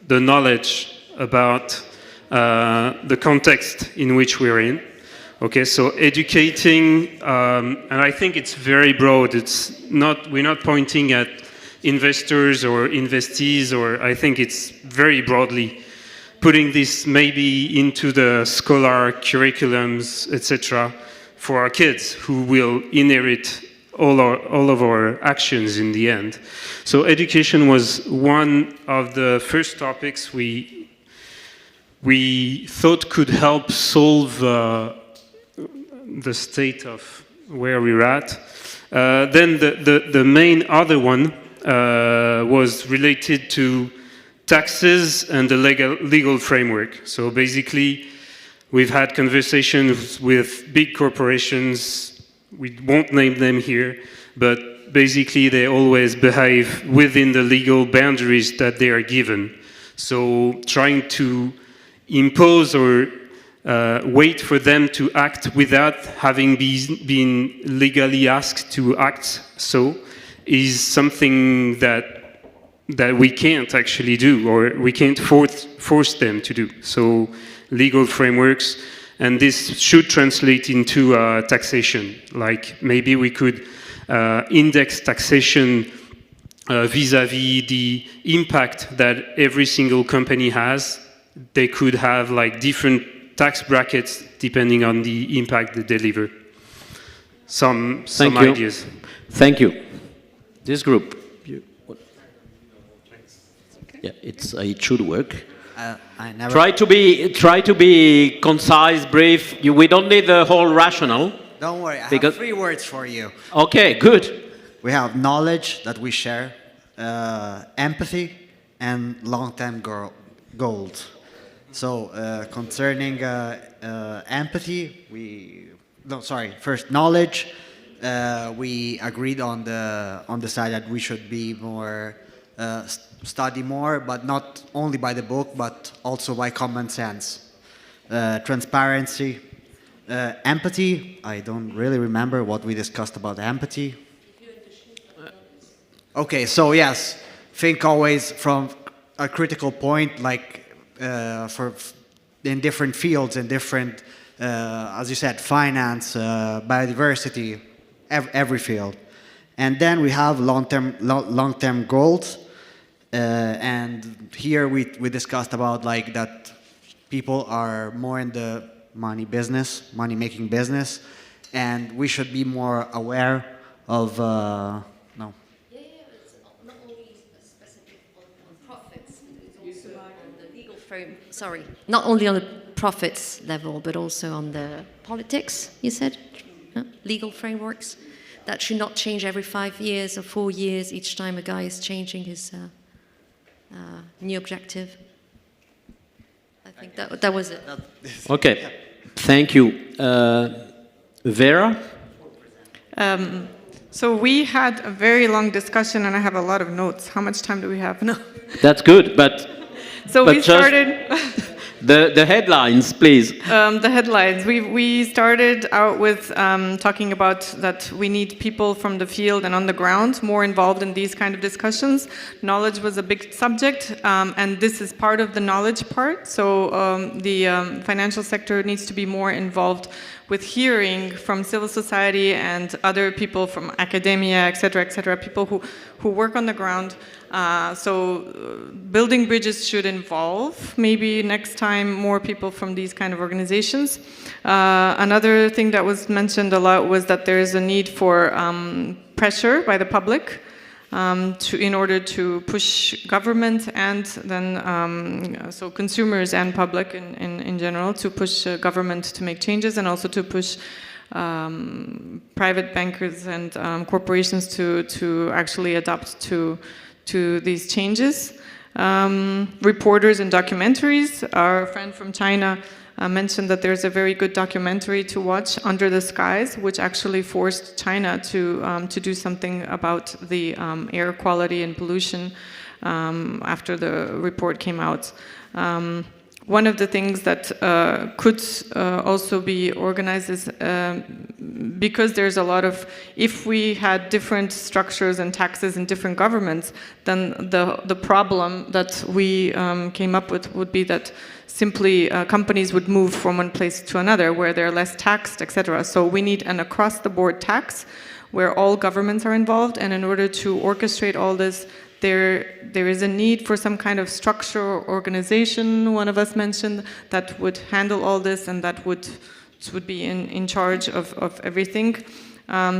the knowledge about the context in which we're in. Okay, so educating, and I think it's very broad. It's not, we're not pointing at investors or investees, or I think it's very broadly putting this maybe into the scholar curriculums, etc., for our kids who will inherit all of our actions in the end. So education was one of the first topics we thought could help solve the state of where we're at. Then the main other one was related to taxes and the legal framework. So basically, we've had conversations with big corporations. We won't name them here, but basically they always behave within the legal boundaries that they are given. So trying to impose or wait for them to act without having been legally asked to act so is something that we can't actually do, or we can't force them to do. So legal frameworks, and this should translate into taxation. Like maybe we could index taxation vis-a-vis the impact that every single company has. They could have like different tax brackets depending on the impact they deliver. Some ideas. Thank you. This group. Yeah, it should work. Try to be concise, brief. We don't need the whole rationale. Don't worry, I have 3 words for you. Okay, good. We have knowledge that we share, empathy, and long-term goals. So concerning empathy, first knowledge. We agreed on the side that we should be more study more, but not only by the book, but also by common sense. Transparency, empathy. I don't really remember what we discussed about empathy. Okay, so yes, think always from a critical point, like in different fields, in different, as you said, finance, biodiversity, every field. And then we have long-term goals. And here we discussed about like that people are more in the money business, money making business, and we should be more aware of no. Yeah, it's not only specific on profits, it's also on the legal frame. Sorry, not only on the profits level, but also on the politics. You said legal frameworks that should not change every 5 years or 4 years each time a guy is changing his new objective. I think that was it. Okay, thank you. Vera? So we had a very long discussion, and I have a lot of notes. How much time do we have? No. That's good, but... So but we started... The headlines, please. The headlines. We started out with talking about that we need people from the field and on the ground more involved in these kind of discussions. Knowledge was a big subject, and this is part of the knowledge part. So the financial sector needs to be more involved with hearing from civil society and other people from academia, et cetera, people who work on the ground. So building bridges should involve maybe next time more people from these kind of organizations. Another thing that was mentioned a lot was that there is a need for pressure by the public in order to push government and then so consumers and public in general to push government to make changes, and also to push private bankers and corporations to actually adapt to these changes. Reporters and documentaries. Our friend from China mentioned that there's a very good documentary to watch, Under the Skies, which actually forced China to do something about the air quality and pollution after the report came out. One of the things that could also be organized is because there's a lot of, if we had different structures and taxes in different governments, then the problem that we came up with would be that simply companies would move from one place to another where they're less taxed, etc. So we need an across-the-board tax where all governments are involved, and in order to orchestrate all this, there is a need for some kind of structure or organization, one of us mentioned, that would handle all this and that would be in charge of everything.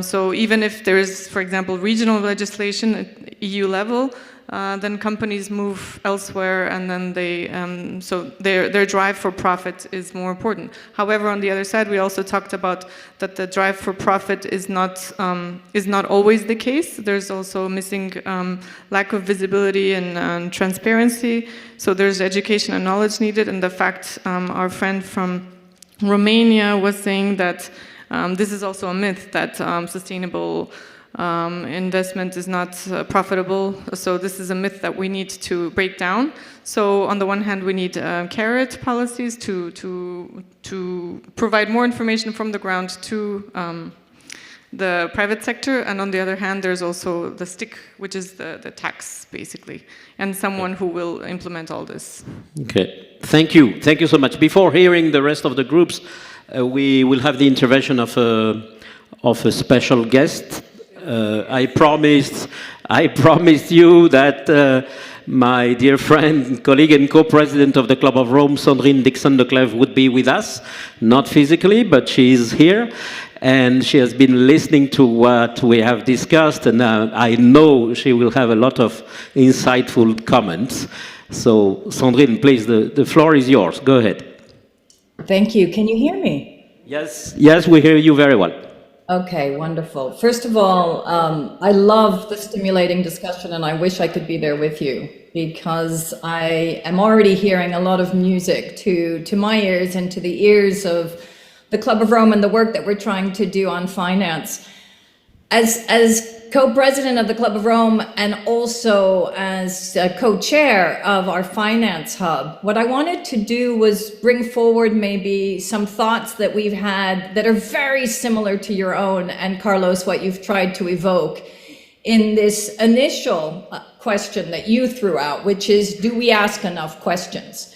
So even if there is, for example, regional legislation at EU level, then companies move elsewhere, and then so their drive for profit is more important. However, on the other side, we also talked about that the drive for profit is not always the case. There's also missing lack of visibility and transparency. So there's education and knowledge needed. And the fact our friend from Romania was saying that this is also a myth, that sustainable investment is not profitable. So this is a myth that we need to break down. So on the one hand, we need carrot policies to provide more information from the ground to the private sector, and on the other hand, there's also the stick, which is the tax, basically, and someone who will implement all this. Okay, thank you so much. Before hearing the rest of the groups, we will have the intervention of a special guest. I promised you that my dear friend, colleague and co-president of the Club of Rome, Sandrine Dixon-de Clèves, would be with us, not physically, but she is here, and she has been listening to what we have discussed, and I know she will have a lot of insightful comments. So, Sandrine, please, the floor is yours. Go ahead. Thank you. Can you hear me? Yes, we hear you very well. Okay, wonderful. First of all, I love the stimulating discussion, and I wish I could be there with you, because I am already hearing a lot of music to my ears and to the ears of the Club of Rome and the work that we're trying to do on finance. As co-president of the Club of Rome and also as co-chair of our finance hub, what I wanted to do was bring forward maybe some thoughts that we've had that are very similar to your own, and Carlos, what you've tried to evoke in this initial question that you threw out, which is, do we ask enough questions?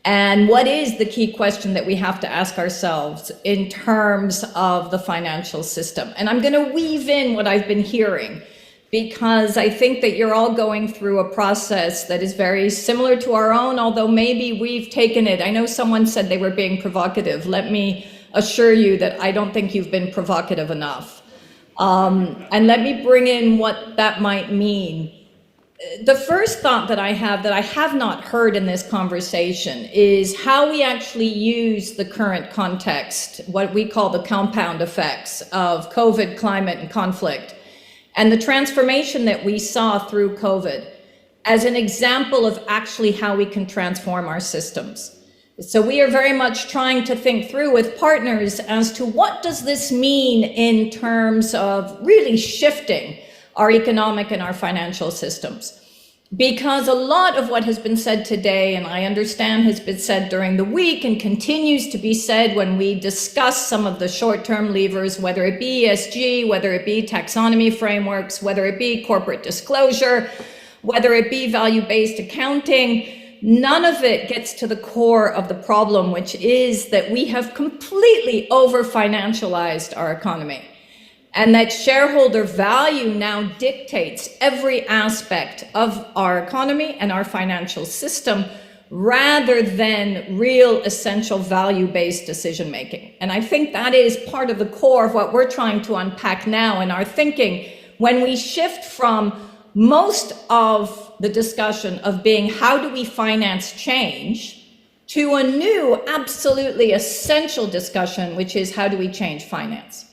And what is the key question that we have to ask ourselves in terms of the financial system? And I'm going to weave in what I've been hearing, because I think that you're all going through a process that is very similar to our own, although maybe we've taken it. I know someone said they were being provocative. Let me assure you that I don't think you've been provocative enough. And let me bring in what that might mean. The first thought that I have not heard in this conversation is how we actually use the current context, what we call the compound effects of COVID, climate, and conflict, and the transformation that we saw through COVID as an example of actually how we can transform our systems. So we are very much trying to think through with partners as to what does this mean in terms of really shifting our economic and our financial systems. Because a lot of what has been said today, and I understand has been said during the week and continues to be said when we discuss some of the short-term levers, whether it be ESG, whether it be taxonomy frameworks, whether it be corporate disclosure, whether it be value-based accounting, none of it gets to the core of the problem, which is that we have completely over-financialized our economy. And that shareholder value now dictates every aspect of our economy and our financial system rather than real essential value-based decision-making. And I think that is part of the core of what we're trying to unpack now in our thinking when we shift from most of the discussion of being how do we finance change to a new, absolutely essential discussion, which is how do we change finance?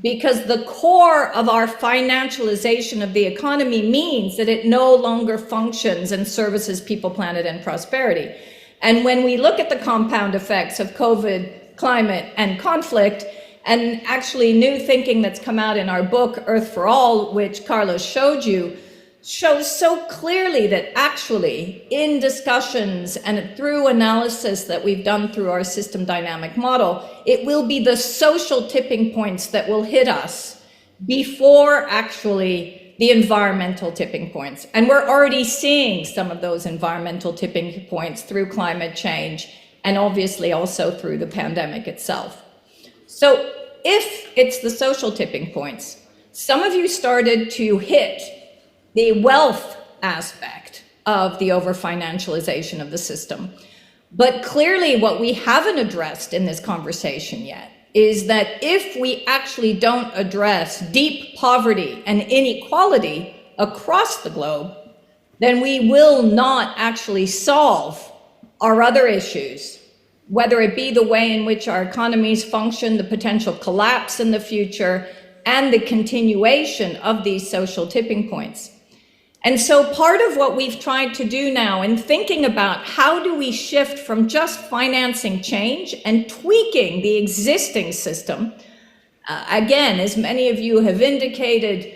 Because the core of our financialization of the economy means that it no longer functions and services people, planet, and prosperity. And when we look at the compound effects of COVID, climate, and conflict, and actually new thinking that's come out in our book, Earth for All, which Carlos showed you, shows so clearly that actually in discussions and through analysis that we've done through our system dynamic model, it will be the social tipping points that will hit us before actually the environmental tipping points. And we're already seeing some of those environmental tipping points through climate change and obviously also through the pandemic itself. So if it's the social tipping points, some of you started to hit the wealth aspect of the over-financialization of the system. But clearly what we haven't addressed in this conversation yet is that if we actually don't address deep poverty and inequality across the globe, then we will not actually solve our other issues, whether it be the way in which our economies function, the potential collapse in the future, and the continuation of these social tipping points. And so part of what we've tried to do now in thinking about how do we shift from just financing change and tweaking the existing system, again, as many of you have indicated,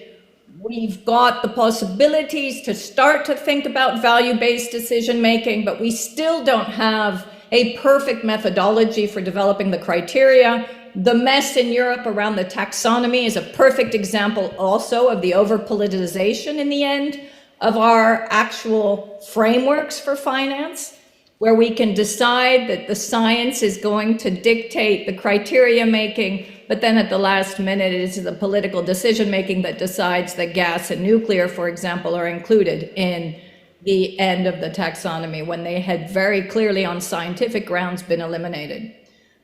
we've got the possibilities to start to think about value-based decision-making, but we still don't have a perfect methodology for developing the criteria. The mess in Europe around the taxonomy is a perfect example also of the over-politicization in the end of our actual frameworks for finance, where we can decide that the science is going to dictate the criteria making, but then at the last minute it is the political decision making that decides that gas and nuclear, for example, are included in the end of the taxonomy when they had very clearly on scientific grounds been eliminated.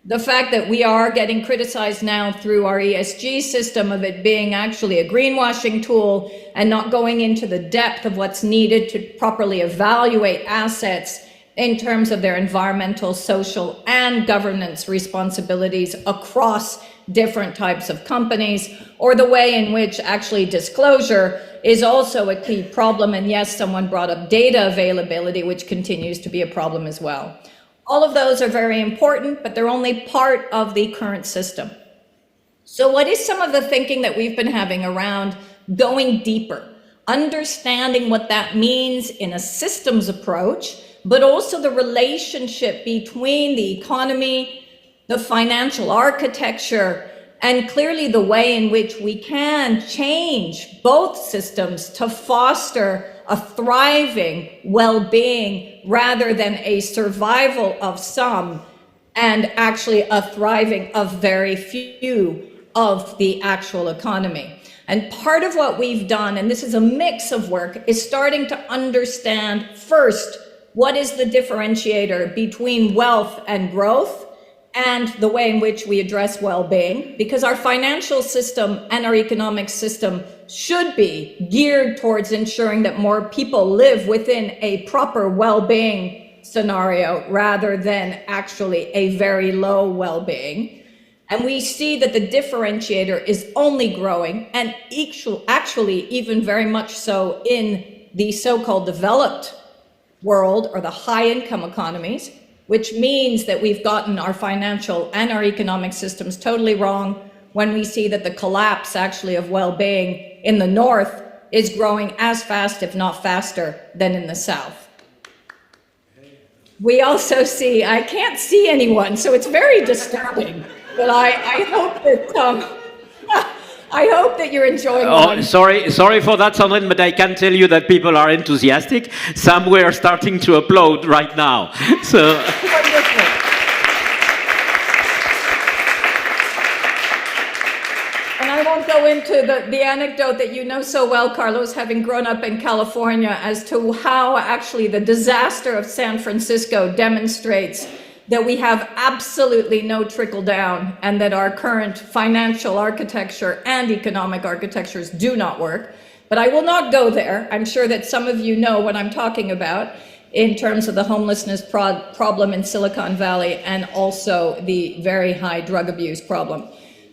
The fact that we are getting criticized now through our ESG system of it being actually a greenwashing tool and not going into the depth of what's needed to properly evaluate assets in terms of their environmental, social, and governance responsibilities across different types of companies, or the way in which actually disclosure is also a key problem. And yes, someone brought up data availability, which continues to be a problem as well. All of those are very important, but they're only part of the current system. So what is some of the thinking that we've been having around going deeper, understanding what that means in a systems approach, but also the relationship between the economy, the financial architecture, and clearly the way in which we can change both systems to foster a thriving well-being rather than a survival of some and actually a thriving of very few of the actual economy. And part of what we've done, and this is a mix of work, is starting to understand first, what is the differentiator between wealth and growth and the way in which we address well-being, because our financial system and our economic system should be geared towards ensuring that more people live within a proper well-being scenario rather than actually a very low well-being. And we see that the differentiator is only growing, and actually even very much so in the so-called developed world or the high-income economies, which means that we've gotten our financial and our economic systems totally wrong when we see that the collapse actually of well-being in the north is growing as fast, if not faster, than in the south. We also see, I can't see anyone, so it's very disturbing, but I hope that I hope that you're enjoying it. Sorry for that, Sandrine, but I can tell you that people are enthusiastic. Some were starting to applaud right now. So. Wonderful. And I won't go into the anecdote that you know so well, Carlos, having grown up in California, as to how actually the disaster of San Francisco demonstrates that we have absolutely no trickle down and that our current financial architecture and economic architectures do not work. But I will not go there. I'm sure that some of you know what I'm talking about in terms of the homelessness problem in Silicon Valley and also the very high drug abuse problem.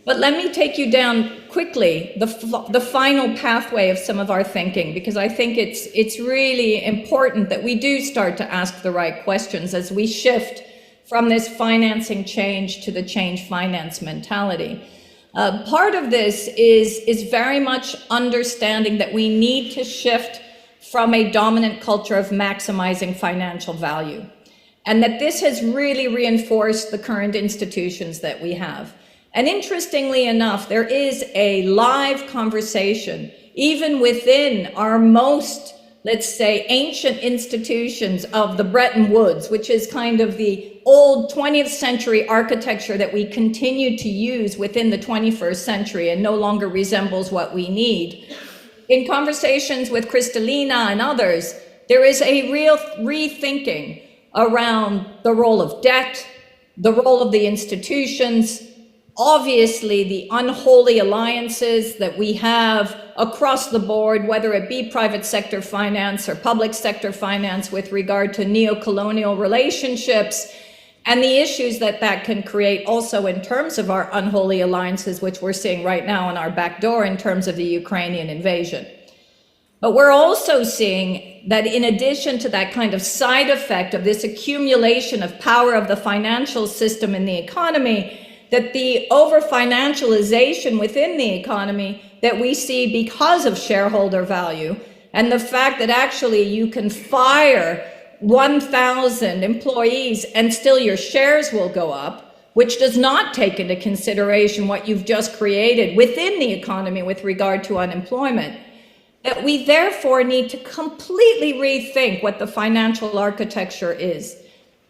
But let me take you down quickly the final pathway of some of our thinking, because I think it's really important that we do start to ask the right questions as we shift from this financing change to the change finance mentality. Part of this is very much understanding that we need to shift from a dominant culture of maximizing financial value, and that this has really reinforced the current institutions that we have. And interestingly enough, there is a live conversation, even within our most, let's say, ancient institutions of the Bretton Woods, which is kind of the old 20th century architecture that we continue to use within the 21st century and no longer resembles what we need. In conversations with Kristalina and others, there is a real rethinking around the role of debt, the role of the institutions, obviously the unholy alliances that we have across the board, whether it be private sector finance or public sector finance with regard to neo-colonial relationships, and the issues that that can create also in terms of our unholy alliances, which we're seeing right now on our back door in terms of the Ukrainian invasion. But we're also seeing that in addition to that kind of side effect of this accumulation of power of the financial system in the economy, that the over-financialization within the economy that we see because of shareholder value and the fact that actually you can fire 1,000 employees and still your shares will go up, which does not take into consideration what you've just created within the economy with regard to unemployment, that we therefore need to completely rethink what the financial architecture is.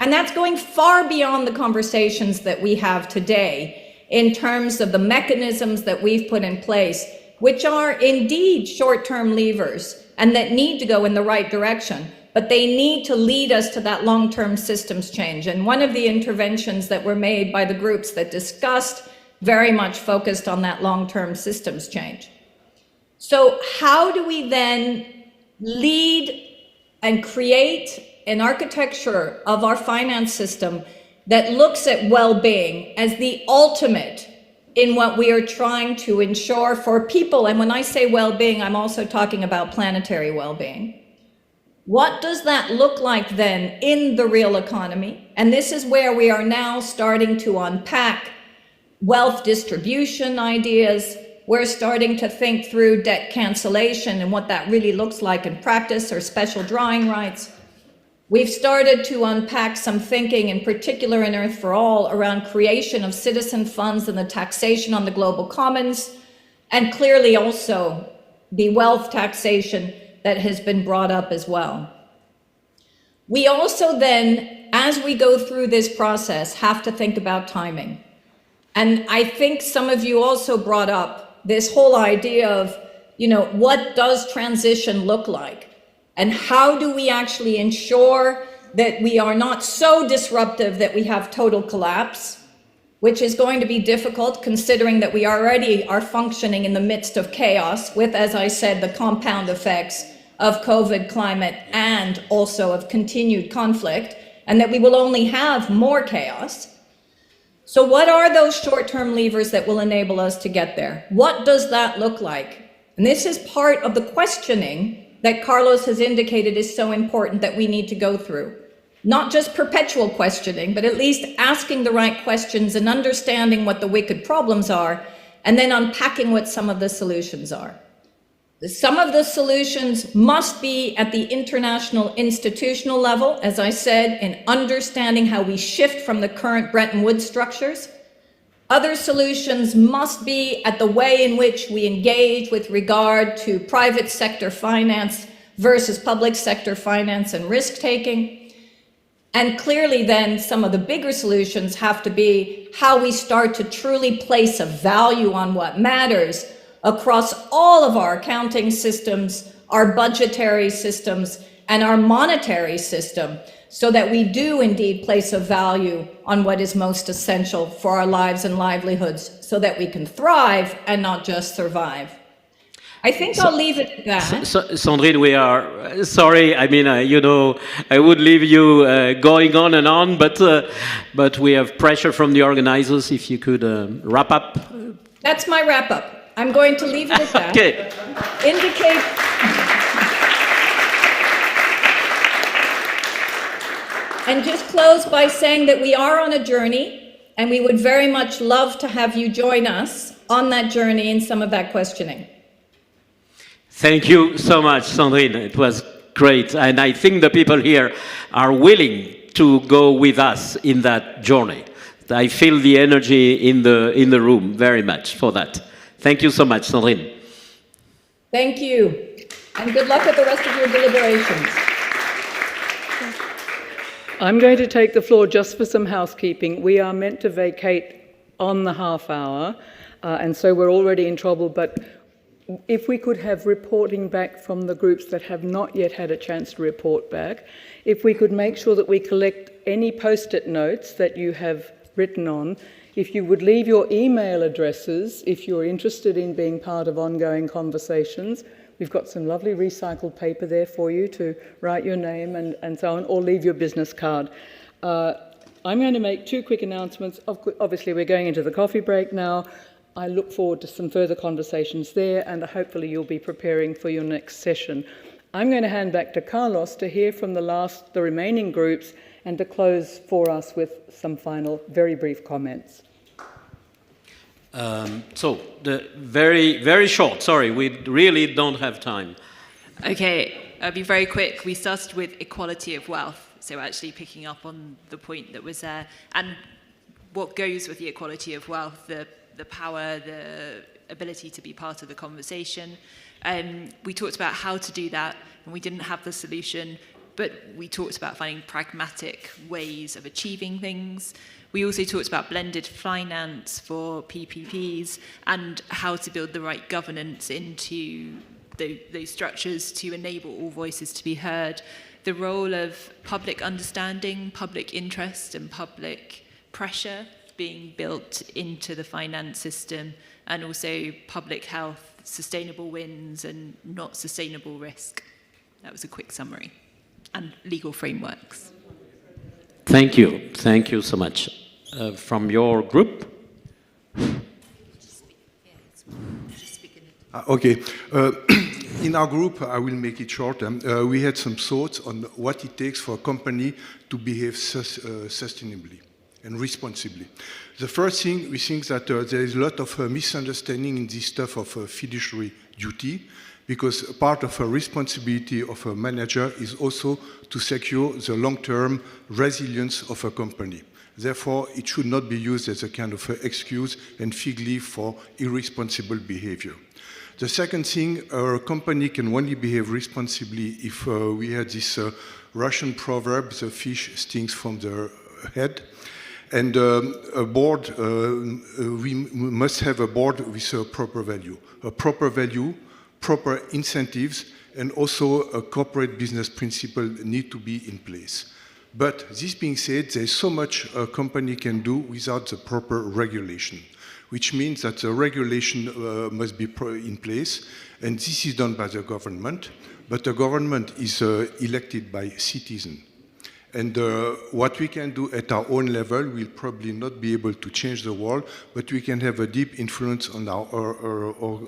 And that's going far beyond the conversations that we have today in terms of the mechanisms that we've put in place, which are indeed short-term levers and that need to go in the right direction, but they need to lead us to that long-term systems change. And one of the interventions that were made by the groups that discussed very much focused on that long-term systems change. So how do we then lead and create an architecture of our finance system that looks at well-being as the ultimate in what we are trying to ensure for people? And when I say well-being, I'm also talking about planetary well-being. What does that look like then in the real economy? And this is where we are now starting to unpack wealth distribution ideas. We're starting to think through debt cancellation and what that really looks like in practice, or special drawing rights. We've started to unpack some thinking, in particular in Earth for All, around creation of citizen funds and the taxation on the global commons, and clearly also the wealth taxation that has been brought up as well. We also then, as we go through this process, have to think about timing. And I think some of you also brought up this whole idea of, what does transition look like? And how do we actually ensure that we are not so disruptive that we have total collapse, which is going to be difficult considering that we already are functioning in the midst of chaos with, as I said, the compound effects of COVID, climate, and also of continued conflict, and that we will only have more chaos. So what are those short-term levers that will enable us to get there? What does that look like? And this is part of the questioning that Carlos has indicated is so important that we need to go through. Not just perpetual questioning, but at least asking the right questions and understanding what the wicked problems are, and then unpacking what some of the solutions are. Some of the solutions must be at the international institutional level, as I said, in understanding how we shift from the current Bretton Woods structures. Other solutions must be at the way in which we engage with regard to private sector finance versus public sector finance and risk-taking. And clearly then some of the bigger solutions have to be how we start to truly place a value on what matters across all of our accounting systems, our budgetary systems, and our monetary system, so that we do indeed place a value on what is most essential for our lives and livelihoods, so that we can thrive and not just survive. I think I'll leave it at that. Sandrine, we are sorry. I mean, I would leave you going on and on, but we have pressure from the organizers. If you could wrap up. That's my wrap up. I'm going to leave it at that. Okay. Indicate. And just close by saying that we are on a journey, and we would very much love to have you join us on that journey in some of that questioning. Thank you so much, Sandrine. It was great. And I think the people here are willing to go with us in that journey. I feel the energy in the room very much for that. Thank you so much, Sandrine. Thank you. And good luck with the rest of your deliberations. I'm going to take the floor just for some housekeeping. We are meant to vacate on the half hour, and so we're already in trouble, but if we could have reporting back from the groups that have not yet had a chance to report back, if we could make sure that we collect any post-it notes that you have written on, if you would leave your email addresses if you're interested in being part of ongoing conversations. We've got some lovely recycled paper there for you to write your name and so on, or leave your business card. I'm going to make two quick announcements. Obviously, we're going into the coffee break now. I look forward to some further conversations there, and hopefully you'll be preparing for your next session. I'm going to hand back to Carlos to hear from the remaining groups and to close for us with some final, very brief comments. So, very, very short. Sorry, we really don't have time. Okay, I'll be very quick. We started with equality of wealth, so actually picking up on the point that was there, and what goes with the equality of wealth, the power, the ability to be part of the conversation. We talked about how to do that, and we didn't have the solution, but we talked about finding pragmatic ways of achieving things. We also talked about blended finance for PPPs and how to build the right governance into those structures to enable all voices to be heard. The role of public understanding, public interest, and public pressure being built into the finance system, and also public health, sustainable wins and not sustainable risk. That was a quick summary. And legal frameworks. Thank you. Thank you so much. From your group? Okay. In our group, I will make it short. We had some thoughts on what it takes for a company to behave sustainably and responsibly. The first thing, we think that there is a lot of misunderstanding in this stuff of fiduciary duty, because part of a responsibility of a manager is also to secure the long-term resilience of a company. Therefore, it should not be used as a kind of excuse and fig leaf for irresponsible behavior. The second thing, a company can only behave responsibly if we had this Russian proverb, the fish stinks from the head. And a board, we must have a board with a proper value, proper incentives, and also a corporate business principle need to be in place. But this being said, there's so much a company can do without the proper regulation, which means that the regulation must be in place, and this is done by the government, but the government is elected by citizens. And what we can do at our own level will probably not be able to change the world, but we can have a deep influence on our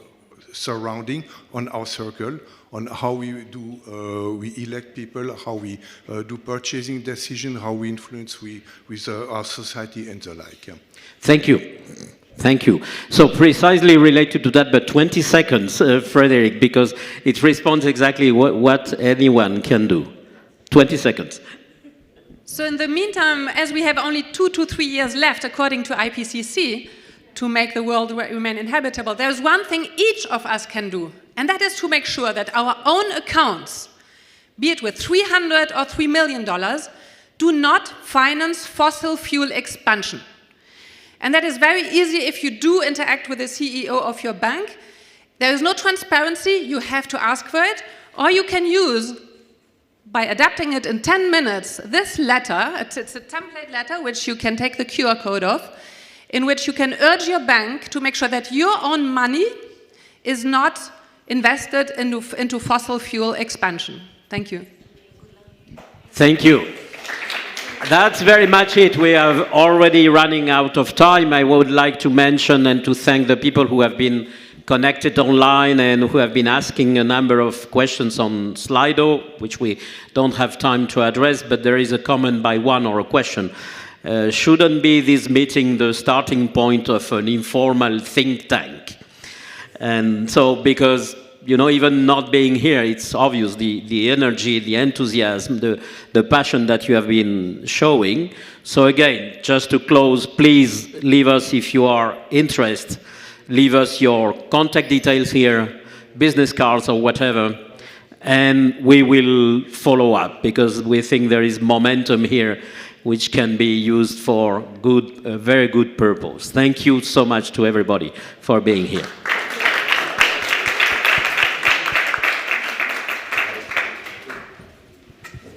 surrounding, on our circle, on how we do, we elect people, how we do purchasing decisions, how we influence with our society and the like. Yeah. Thank you. Thank you. So precisely related to that, but 20 seconds, Frederick, because it responds exactly what anyone can do. 20 seconds. So in the meantime, as we have only 2 to 3 years left, according to IPCC, to make the world remain inhabitable, there's one thing each of us can do, and that is to make sure that our own accounts, be it with $300 or $3 million, do not finance fossil fuel expansion. And that is very easy if you do interact with the CEO of your bank. There is no transparency, you have to ask for it, or you can use, by adapting it in 10 minutes, this letter, it's a template letter which you can take the QR code of, in which you can urge your bank to make sure that your own money is not invested into fossil fuel expansion. Thank you. Thank you. That's very much it. We are already running out of time. I would like to mention and to thank the people who have been connected online and who have been asking a number of questions on Slido, which we don't have time to address, but there is a comment by one or a question. Shouldn't be this meeting the starting point of an informal think tank? And so, because, you know, even not being here, it's obvious the energy, the enthusiasm, the passion that you have been showing. So again, just to close, please leave us, if you are interested, leave us your contact details here, business cards or whatever, and we will follow up, because we think there is momentum here which can be used for good, very good purpose. Thank you so much to everybody for being here.